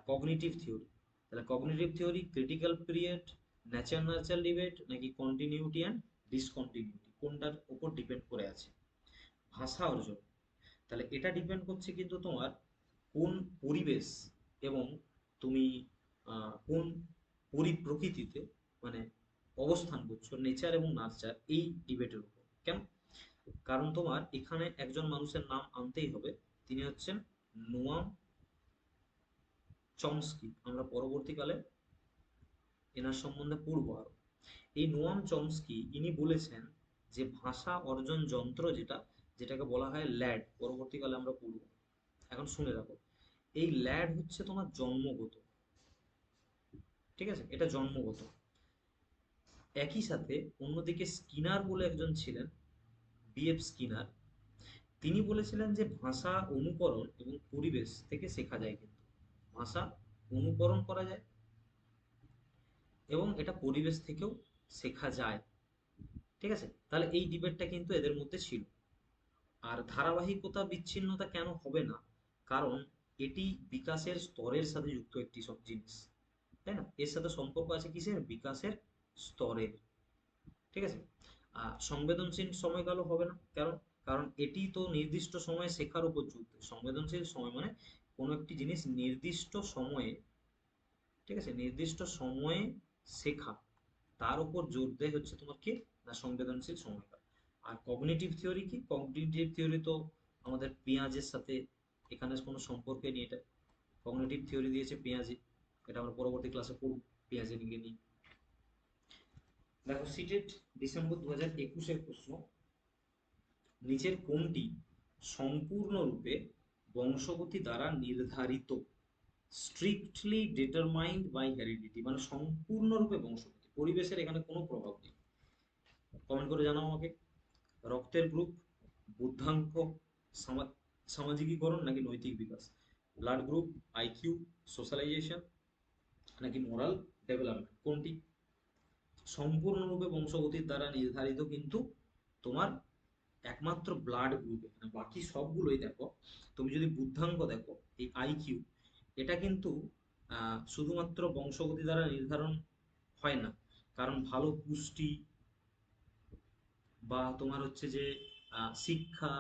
কগনিটিভ থিওরি? তাহলে cognitive theory, critical period, nature nurture debate, নাকি কন্টিনিউটি অ্যান্ড ডিসকন্টিনিউটি, কোনটার উপর ডিপেন্ড করে আছে? ভাষা অর্জন, তাহলে এটা ডিপেন্ড করছে কিন্তু তোমার কোন পরিবেশ এবং তুমি কোন প্রকৃতিতে মানে অবস্থান করছো, নেচার এবং নার্চার, এই ডিবেটের উপর। কেন? কারণ তোমার এখানে একজন মানুষের নাম আনতেই হবে, তিনি হচ্ছেন নোয়াম চমস্কি। আমরা পরবর্তীকালে এনার সম্বন্ধে পড়বো আরো। এই নোয়াম চমস্কি ইনি বলেছেন যে ভাষা অর্জন যন্ত্র যেটা, যেটাকে বলা হয় ল্যাড, পরবর্তীকালে আমরা পড়বো, এখন শুনে রাখো। এই ল্যাড হচ্ছে তোমার জন্মগত, ঠিক আছে, এটা জন্মগত। একই সাথে অন্যদিকে স্কিনার বলে একজন ছিলেন, বিএফ স্কিনার, তিনি বলেছিলেন যে ভাষা অনুকরণ এবং পরিবেশ থেকে শেখা যায়, কিন্তু ভাষা অনুকরণ করা যায় এবং এটা পরিবেশ থেকেও শেখা যায়, ঠিক আছে? তাহলে এই ডিবেটটা কিন্তু এদের মধ্যে ছিল। আর ধারাবাহিকতা বিচ্ছিন্নতা কেন হবে না? কারণ এটি বিকাশের স্তরের সাথে যুক্ত একটি সব জিনিস, তাই না? এর সাথে সম্পর্ক আছে কিসের? বিকাশের স্তরের, ঠিক আছে? সংবেদনশীল সময়কালও হবে না, কারণ কারণ এটি তো নির্দিষ্ট সময়ে শেখার উপর জোর দেয়। সংবেদনশীল সময় মানে কোনো একটি জিনিস নির্দিষ্ট সময়ে, ঠিক আছে, নির্দিষ্ট সময়ে শেখা, তার উপর জোর দেয় হচ্ছে তোমার কি না সংবেদনশীল সময়কাল। আর কগনিটিভ থিওরি কি? কগনিটিভ থিওরি তো আমাদের পেঁয়াজের সাথে এখানে কোনো সম্পর্কে নেই। এটা কগনিটিভ থিওরি দিয়েছে পেঁয়াজি, এটা আমরা পরবর্তী ক্লাসে পড়ব পেঁয়াজে নিয়ে নিই। দেখো সিটেট ডিসেম্বর 2021-এর প্রশ্ন, নিচের কোনটি সম্পূর্ণরূপে বংশগতি দ্বারা নির্ধারিত? স্ট্রিক্টলি ডিটারমাইন্ড বাই হেরিডিটি, মানে সম্পূর্ণরূপে বংশগতি, পরিবেশের এখানে কোনো প্রভাব নেই। কমেন্ট করে জানাও আমাকে। রক্তের গ্রুপ, বুদ্ধাঙ্ক, সামাজিকীকরণ, নাকি নৈতিক বিকাশ? ব্লাড গ্রুপ, আইকিউ, সোশ্যালাইজেশন, নাকি মোরাল ডেভেলপমেন্ট, কোনটি? সম্পূর্ণরূপে বংশগতির দ্বারা নির্ধারিত কিন্তু তোমার একমাত্র ব্লাড গ্রুপ, এখানে বাকি সবগুলোই দেখো, তুমি যদি বুদ্ধাঙ্ক দেখো, এই আইকিউ, এটা কিন্তু শুধুমাত্র বংশগতি দ্বারা নির্ধারণ হয় না। কারণ ভালো পুষ্টি বা তোমার হচ্ছে যে শিক্ষা,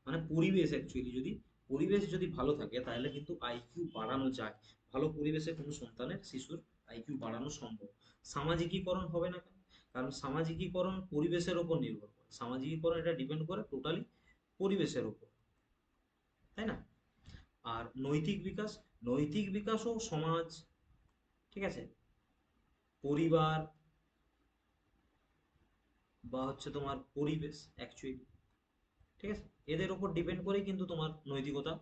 মানে পরিবেশ, অ্যাকচুয়ালি যদি পরিবেশ যদি ভালো থাকে তাহলে কিন্তু আইকিউ বাড়ানো যায়। ভালো পরিবেশে কোনো সন্তানের, শিশুর আইকিউ বাড়ানো সম্ভব। সামাজিকীকরণ হবে না কেন? কারণ সামাজিকীকরণ পরিবেশের উপর নির্ভর করে, সামাজিকীকরণ এটা ডিপেন্ড করে টোটালি পরিবেশের উপর, তাই না? আর নৈতিক বিকাশ, নৈতিক বিকাশও সমাজ, ঠিক আছে, পরিবার বা হচ্ছে তোমার পরিবেশ অ্যাকচুয়ালি, ঠিক আছে, এদের উপর ডিপেন্ড করেই কিন্তু তোমার নৈতিকতা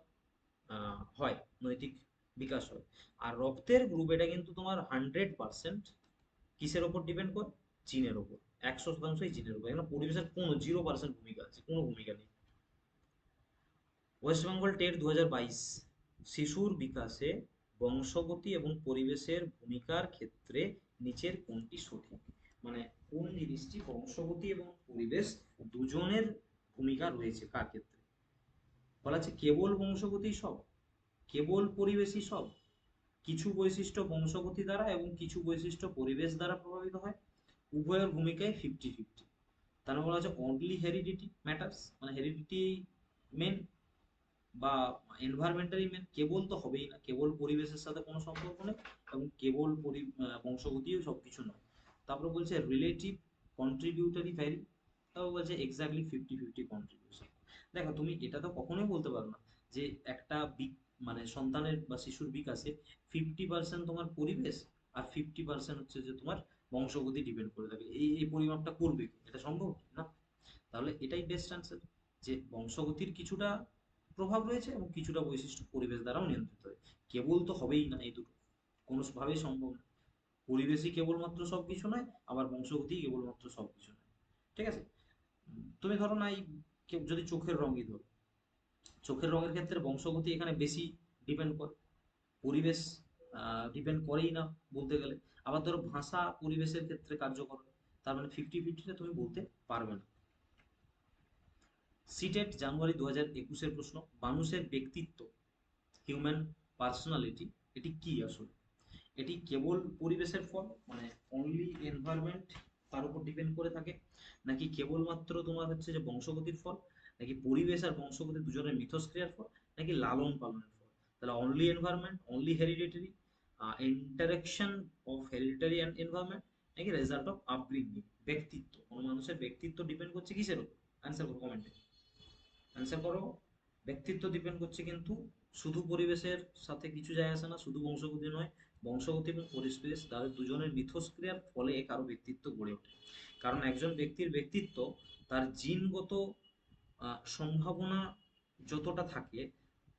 হয়, নৈতিক বিকাশ হয়। আর রক্তের গ্রুপ এটা কিন্তু তোমার 100% কিসের ওপর ডিপেন্ড করে? জিনের ওপর, 100%ই জিনের উপর। এখানে পরিবেশের কোনো 0% ভূমিকা আছে? কোনো ভূমিকা নেই। ওয়েস্ট বেঙ্গল টেট 2022, শিশুর বিকাশে বংশগতি এবং পরিবেশের ভূমিকার ক্ষেত্রে নিচের কোনটি সঠিক? মানে কোন জিনিসটি বংশগতি এবং পরিবেশ দুজনের ভূমিকা রয়েছে কার ক্ষেত্রে? বলা আছে কেবল বংশগতি সব, কেবল পরিবেশই সব, কিছু বৈশিষ্ট্য বংশগতি দ্বারা এবং কিছু বৈশিষ্ট্য পরিবেশ দ্বারা প্রভাবিত হয়, উভয়ের ভূমিকায় 50-50। তাহলে বলা হচ্ছে অনলি হেরিডিটি ম্যাটার্স, মানে হেরিডিটি মেন বা এনভায়রনমেন্টালি মেন, কেবল তো হবেই না, কেবল পরিবেশের সাথে কোনো সম্পর্ক নেই এবং কেবল বংশগতিও সবকিছু নয়। তারপরে বলছে রিলেটিভ কন্ট্রিবিউটরি ভ্যারি, তারপর বলছে এক্স্যাক্টলি 50-50 কন্ট্রিবিউশন। দেখো তুমি এটা তো কখনোই বলতে পারো না যে একটা মানে সন্তানের বা শিশুর বিকাশে 50% তোমার পরিবেশ আর 50% হচ্ছে যে তোমার বংশগতি ডিপেন্ড করে থাকে, এই পরিমাপটা করবে কি? এটা সম্ভব না। তাহলে এটাই বেস্ট আনসার, যে বংশগতির কিছুটা প্রভাব রয়েছে এবং কিছুটা বৈশিষ্ট্য পরিবেশ দ্বারাও নিয়ন্ত্রিত হয়। কেবল তো হবেই না এই দুটো, কোনোভাবেই সম্ভব না। পরিবেশই কেবলমাত্র সবকিছু নয়, আবার বংশগতি কেবলমাত্র সবকিছু নয়। ঠিক আছে? তুমি ধরো না এই যদি চোখের রঙই ধরো, চোখের রঙের ক্ষেত্রে বংশগতি এখানে বেশি ডিপেন্ড করে, পরিবেশ ডিপেন্ড করেই না বলতে গেলে। আবার ধরো ভাষা পরিবেশের ক্ষেত্রে কার্যকর, তার মানে 50-50টা তুমি বলতে পারবে না। সিটেট জানুয়ারি 2021-এর প্রশ্ন, মানুষের ব্যক্তিত্ব, হিউম্যান পার্সোনালিটি, এটি কি আসলে? এটি কেবল পরিবেশের ফল, মানে অনলি এনভায়রনমেন্ট তার উপর ডিপেন্ড করে থাকে, নাকি কেবলমাত্র তোমার হচ্ছে যে বংশগতির ফল, নাকি পরিবেশ আর বংশগতি দুজনের মিথস্ক্রিয়ার ফল, নাকি লালন পালনের ফল? তাহলে only environment, only hereditary, interaction of hereditary and environment, নাকি রেজাল্ট অফ আপব্রিঙ্গিং? ব্যক্তিত্ব, কোনো মানুষের ব্যক্তিত্ব ডিপেন্ড করছে কিসের উপর? অ্যান্সার করো কমেন্টে, অ্যান্সার করো। ব্যক্তিত্ব ডিপেন্ড করছে কিন্তু শুধু পরিবেশের সাথে কিছু যায় আসে না, শুধু বংশগতি নয়, বংশগতি এবং পরিবেশ তাদের দুজনের মিথস্ক্রিয়ার ফলে কারো ব্যক্তিত্ব গড়ে ওঠে। কারণ একজন ব্যক্তির ব্যক্তিত্ব তার জিনগত সম্ভাবনা যতটা থাকে,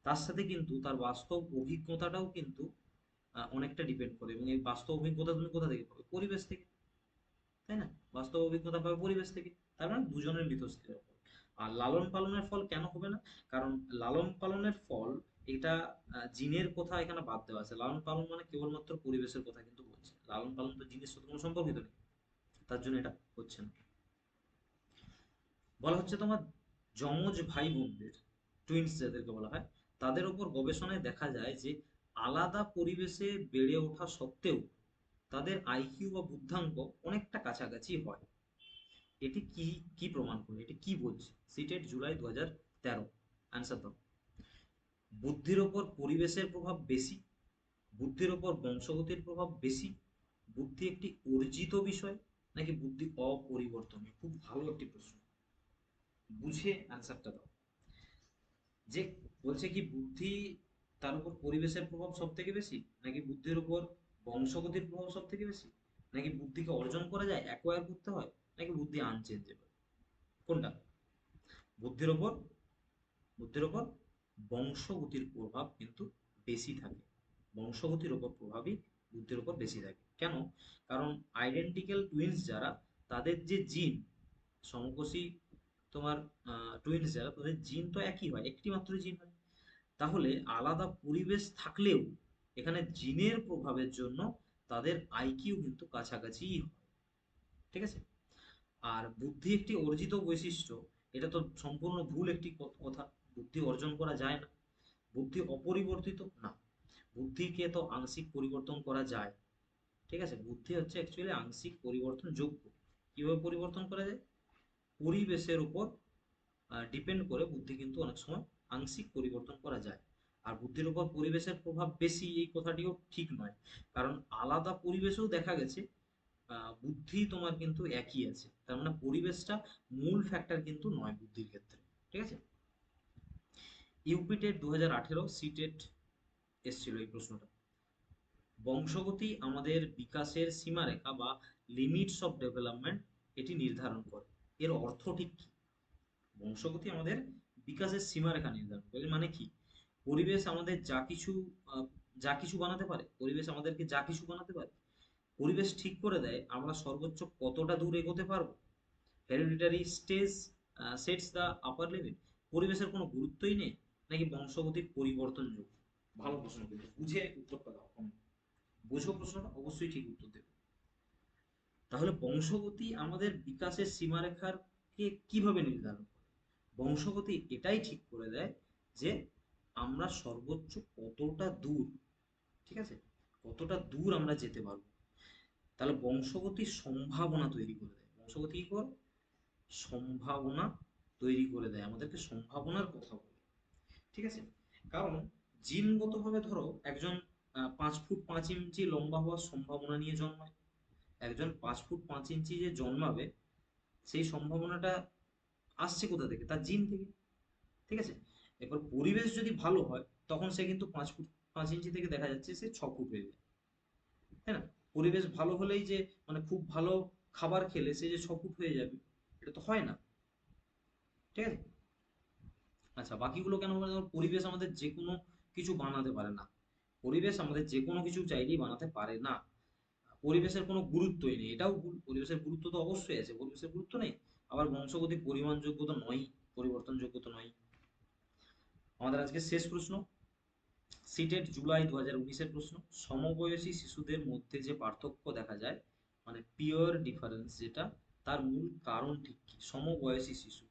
তার সাথে কিন্তু তার বাস্তব অভিজ্ঞতাটাও কিন্তু অনেকটা ডিপেন্ড করে, এবং এই বাস্তব অভিজ্ঞতা তুমি কোথা থেকে পাবে? পরিবেশ থেকে, তাই না? বাস্তব অভিজ্ঞতা পাবে পরিবেশ থেকে, তার মানে দুজনের মিথস্ক্রিয়ার ফল। আর লালন পালনের ফল কেন হবে না? কারণ লালন পালনের ফল এটা জিনের কথা এখানে বাদ দেওয়া আছে। লালন পালন মানে কেবলমাত্র পরিবেশের কথা কিন্তু বলছে, লালন পালন তো জিনের সাথে কোনো সম্পর্কিত নেই, তার জন্য এটা হচ্ছে না। বলা হচ্ছে তোমার যমজ ভাই বোনদের, টুইনস যাদেরকে বলা হয়, তাদের উপর গবেষণায় দেখা যায় যে আলাদা পরিবেশে বেড়ে ওঠা সত্ত্বেও তাদের আইকিউ বা বুদ্ধাঙ্ক অনেকটা কাছাকাছি হয়। এটি কি কি প্রমাণ করে, এটি কি বলছে? সিটেট জুলাই 2013। অ্যান্সার দাও। বুদ্ধির ওপর পরিবেশের প্রভাব বেশি, বুদ্ধির ওপর বংশগতির প্রভাব বেশি, বুদ্ধি একটি অর্জিত বিষয়, নাকি বুদ্ধি অপরিবর্তনীয়? খুব ভালো একটি প্রশ্ন, বুঝে অ্যান্সারটা দাও। যে বলছে কি বুদ্ধি, তার উপর পরিবেশের প্রভাব সব থেকে বেশি, নাকি বুদ্ধির উপর বংশগতির প্রভাব সব থেকে বেশি, নাকি বুদ্ধিকে অর্জন করা যায়, অ্যাকোয়ার করতে হয়, নাকি বুদ্ধি আনচেঞ্জেবল? কোনটা? বুদ্ধির ওপর, বুদ্ধির ওপর বংশগতির প্রভাব কিন্তু বেশি থাকে, বংশগতির ওপর প্রভাবই বুদ্ধির ওপর বেশি থাকে। কেন? কারণ আইডেন্টিক্যাল টুইনস যারা, তাদের যে জিন, সমকোষী তোমার টুইনস যারা, তাদের জিন তো একই হয়, একটি মাত্র জিন হয়। তাহলে আলাদা পরিবেশ থাকলেও এখানে জিনের প্রভাবের জন্য তাদের আইকিউ কিন্তু কাছাকাছি হয়। ঠিক আছে? আর বুদ্ধি একটি অর্জিত বৈশিষ্ট্য, এটা তো সম্পূর্ণ ভুল একটি কথা। বুদ্ধি অর্জন করা যায় না। বুদ্ধি অপরিবর্তিত না, বুদ্ধিকে তো আংশিক পরিবর্তন করা যায়। ঠিক আছে? বুদ্ধি হচ্ছে অ্যাকচুয়ালি আংশিক পরিবর্তন যোগ্য। কিভাবে পরিবর্তন করা যায়? পরিবেশের উপর ডিপেন্ড করে বুদ্ধি কিন্তু অনেক সময় আংশিক পরিবর্তন করা যায়। আর বুদ্ধির উপর পরিবেশের প্রভাব বেশি, এই কথাটিও ঠিক নয়। কারণ আলাদা পরিবেশেও দেখা গেছে বুদ্ধি তোমার কিন্তু একই আছে, তার মানে পরিবেশটা মূল ফ্যাক্টর কিন্তু নয় বুদ্ধির ক্ষেত্রে। ঠিক আছে? ইউপিটেট 2018 সিটেট এসেছিল এই প্রশ্নটা। বংশগতি আমাদের বিকাশের সীমারেখা বা লিমিটস অফ ডেভেলপমেন্ট এটি নির্ধারণ করে, এর অর্থ ঠিক কি? বংশগতি আমাদের বিকাশের সীমারেখা নির্ধারণ করে মানে কি? পরিবেশ আমাদের যা কিছু বানাতে পারে, পরিবেশ আমাদেরকে যা কিছু বানাতে পারে, পরিবেশ ঠিক করে দেয় আমরা সর্বোচ্চ কতটা দূর এগোতে পারবো। Hereditary stage sets the upper limit, পরিবেশের কোনো গুরুত্বই নেই, নাকি বংশগতির পরিবর্তনযোগ্য? ভালো প্রশ্ন, কিন্তু বুঝে উত্তরটা দাও। বুঝো প্রশ্নটা, অবশ্যই ঠিক উত্তর দেবে। তাহলে বংশগতি আমাদের বিকাশের সীমারেখার কে কিভাবে নির্ধারণ করে? বংশগতি এটাই ঠিক করে দেয় যে আমরা সর্বোচ্চ কতটা দূর, ঠিক আছে, কতটা দূর আমরা যেতে পারবো। তাহলে বংশগতির সম্ভাবনা তৈরি করে দেয়। বংশগতি কি করে? সম্ভাবনা তৈরি করে দেয়, আমাদেরকে সম্ভাবনার কথা বলে, ঠিক আছে। কারণ জিনগতভাবে ধরো একজন 5 ফুট 5 ইঞ্চি লম্বা হওয়ার সম্ভাবনা নিয়ে জন্মায়। একজন 5 ফুট 5 ইঞ্চি যে জন্মাবে, সেই সম্ভাবনাটা আসছে কোথা থেকে? তার জিন থেকে, ঠিক আছে। এবার পরিবেশ যদি ভালো হয়, তখন সে কিন্তু 5 ফুট 5 ইঞ্চি থেকে দেখা যাচ্ছে সে 6 ফুট হয়ে যায়, তাই না? পরিবেশ ভালো হলেই যে মানে খুব ভালো খাবার খেলে সে যে 6 ফুট হয়ে যাবে, এটা তো হয় না, ঠিক আছে। আচ্ছা, বাকিগুলো কেন হবে না? যেমন পরিবেশ আমাদের যে কোনো কিছু বানাতে পারে না। পরিবেশ আমাদের যে কোনো কিছু চাইলেই বানাতে পারে না। পরিবেশের কোনো গুরুত্বই নেই, এটাও ভুল। পরিবেশের গুরুত্ব তো অবশ্যই আছে, পরিবেশের গুরুত্ব নেই। আবার বংশগতি পরিমাণযোগ্য তো নয়, পরিবর্তনযোগ্য তো নয়। আমাদের আজকে শেষ প্রশ্ন, সিটেট জুলাই 2019-এর প্রশ্ন। সমবয়সী শিশুদের মধ্যে যে পার্থক্য দেখা যায়, মানে পিওর ডিফারেন্স যেটা, তার মূল কারণ ঠিক কি? সমবয়সী শিশু,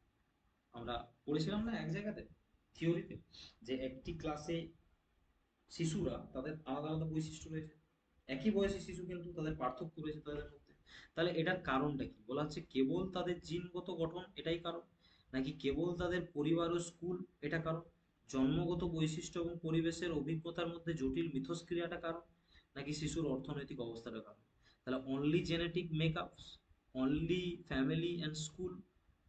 আমরা পড়েছিলাম না এক জায়গাতে থিওরিতে, যে একটি ক্লাসে শিশুরা তাদের আলাদা আলাদা বৈশিষ্ট্য রয়েছে, একই বয়সী শিশু কিন্তু তাদের পার্থক্য রয়েছে তাদের মধ্যে। তাহলে এটার কারণটা কি? বলা হচ্ছে কেবল তাদের জিনগত গঠন এটাই কারণ, নাকি কেবল তাদের পরিবার ও স্কুল এটা কারণ, জন্মগত বৈশিষ্ট্য এবং পরিবেশের অভিজ্ঞতার মধ্যে জটিল মিথস্ক্রিয়াটা কারণ, নাকি শিশুর অর্থনৈতিক অবস্থাটা কারণ? তাহলে only genetic makeups, only family and school,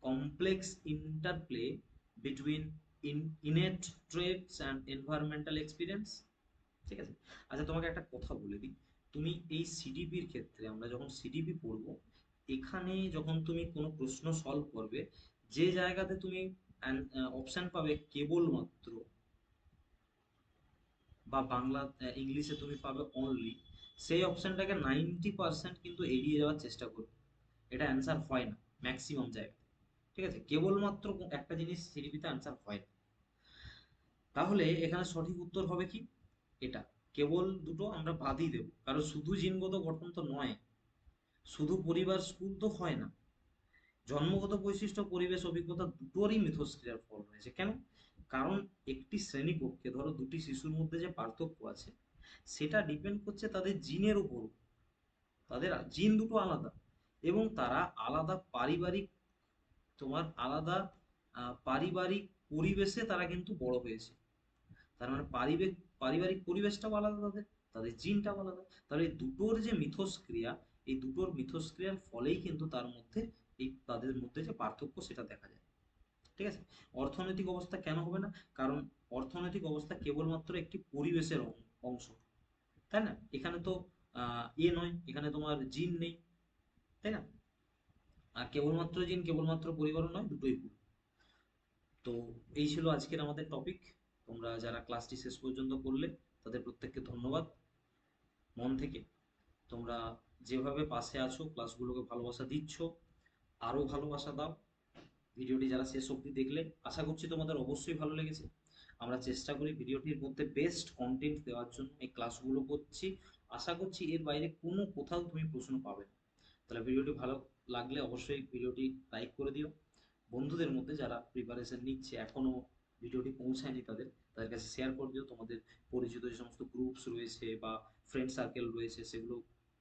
complex interplay between innate traits and environmental experience, ঠিক আছে। আচ্ছা, তোমাকে একটা কথা বলে দিই, তুমি এই সিডিপির ক্ষেত্রে, আমরা যখন সিডিপি পড়বো, এখানে যখন তুমি কোনো প্রশ্ন সলভ করবে, যে জায়গাতে তুমি অপশন পাবে কেবলমাত্র, বা বাংলা ইংলিশে তুমি পাবে অনলি, সেই অপশনটাকে 90% কিন্তু এড়িয়ে যাওয়ার চেষ্টা করবে। এটা অ্যান্সার হয় না ম্যাক্সিমাম জায়গায়, ঠিক আছে। কেবলমাত্র একটা জিনিস সিডিপিতে অ্যান্সার হয় না। তাহলে এখানে সঠিক উত্তর হবে কি? এটা, কেবল দুটো আমরা বাদই দেব, কারণ শুধু জিনগত গঠন তো নয়, শুধু পরিবার স্কুল তো হয় না, জন্মগত বৈশিষ্ট্য পরিবেশ অভিজ্ঞতা দুটোরই মিথস্ক্রিয়ার ফল রয়েছে। কেন? কারণ একটি শ্রেণীকক্ষে ধরো দুটি শিশুর মধ্যে যে পার্থক্য আছে, সেটা ডিপেন্ড করছে তাদের জিনের উপর। তাদের জিন দুটো আলাদা, এবং তারা আলাদা পারিবারিক, তোমার আলাদা পারিবারিক পরিবেশে তারা কিন্তু বড় হয়েছে। তার মানে পারিবারিক পরিবেশটাও আলাদা তাদের, তাদের জিনটাও আলাদা। তাহলে এই দুটোর যে মিথস্ক্রিয়া, এই দুটোর মিথস্ক্রিয়ার ফলেই কিন্তু তার মধ্যে, এই তাদের মধ্যে যে পার্থক্য সেটা দেখা যায়, ঠিক আছে। অর্থনৈতিক অবস্থা কেন হবে না? কারণ অর্থনৈতিক অবস্থা কেবলমাত্র একটি পরিবেশের অংশ, তাই না? এখানে তো নয়, এখানে তোমার জিন নেই, তাই না? আর কেবলমাত্র জিন, কেবলমাত্র পরিবারও নয়, দুটোই ভুল। তো এই ছিল আজকের আমাদের টপিক। তোমরা যারা ক্লাসটি শেষ পর্যন্ত করলে, তাদের প্রত্যেককে ধন্যবাদ মন থেকে। তোমরা যেভাবে পাশে আছো, ক্লাসগুলোকে ভালোবাসা দিচ্ছ, আরো ভালোবাসা দাও। ভিডিওটি যারা শেষ অবধি দেখলে, আশা করছি তোমাদের অবশ্যই ভালো লেগেছে। আমরা চেষ্টা করি ভিডিওটির মধ্যে বেস্ট কন্টেন্ট দেওয়ার জন্য, এই ক্লাসগুলো করছি। আশা করছি এর বাইরে কোনো কোথাও তুমি প্রশ্ন পাবে না। তাহলে ভিডিওটি ভালো লাগলে অবশ্যই ভিডিওটি লাইক করে দিও। বন্ধুদের মধ্যে যারা প্রিপারেশন নিচ্ছে, এখনো ভিডিওটি পৌঁছায়নি, তাদের তাদের কাছে শেয়ার করে দিও। তোমাদের পরিচিত যে সমস্ত গ্রুপস রয়েছে বা ফ্রেন্ড সার্কেল রয়েছে, সেগুলো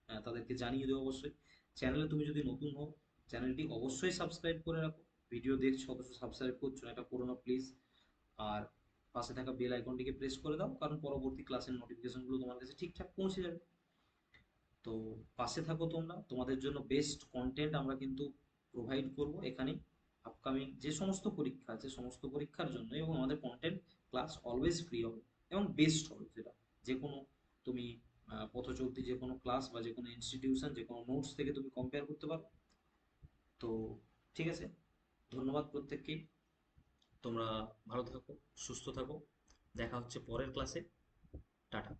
তাদেরকে জানিয়ে দিও অবশ্যই। চ্যানেলে তুমি যদি নতুন হও, চ্যানেলটি অবশ্যই সাবস্ক্রাইব করে রাখো। ভিডিও দেখছো অথচ সাবস্ক্রাইব করছো না, এটা করো না প্লিজ। আর পাশে থাকা বেল আইকনটিকে প্রেস করে দাও, কারণ পরবর্তী ক্লাসের নোটিফিকেশনগুলো তোমার কাছে ঠিকঠাক পৌঁছে যাবে। তো পাশে থাকো তোমরা, তোমাদের জন্য বেস্ট কন্টেন্ট আমরা কিন্তু প্রোভাইড করব এখানে। আপকামিং যে সমস্ত পরীক্ষা আছে, সমস্ত পরীক্ষার জন্য, এবং আমাদের কন্টেন্ট ক্লাস অলওয়েজ ফ্রি হবে এবং বেস্ট হবে, যেটা যে কোনো তুমি পথ চলতি যে কোনো ক্লাস বা যে কোনো ইনস্টিটিউশন, যে কোনো নোটস থেকে তুমি কম্পেয়ার করতে পারো। তো ঠিক আছে, ধন্যবাদ প্রত্যেককেই। তোমরা ভালো থাকো, সুস্থ থাকো। দেখা হচ্ছে পরের ক্লাসে। টাটা।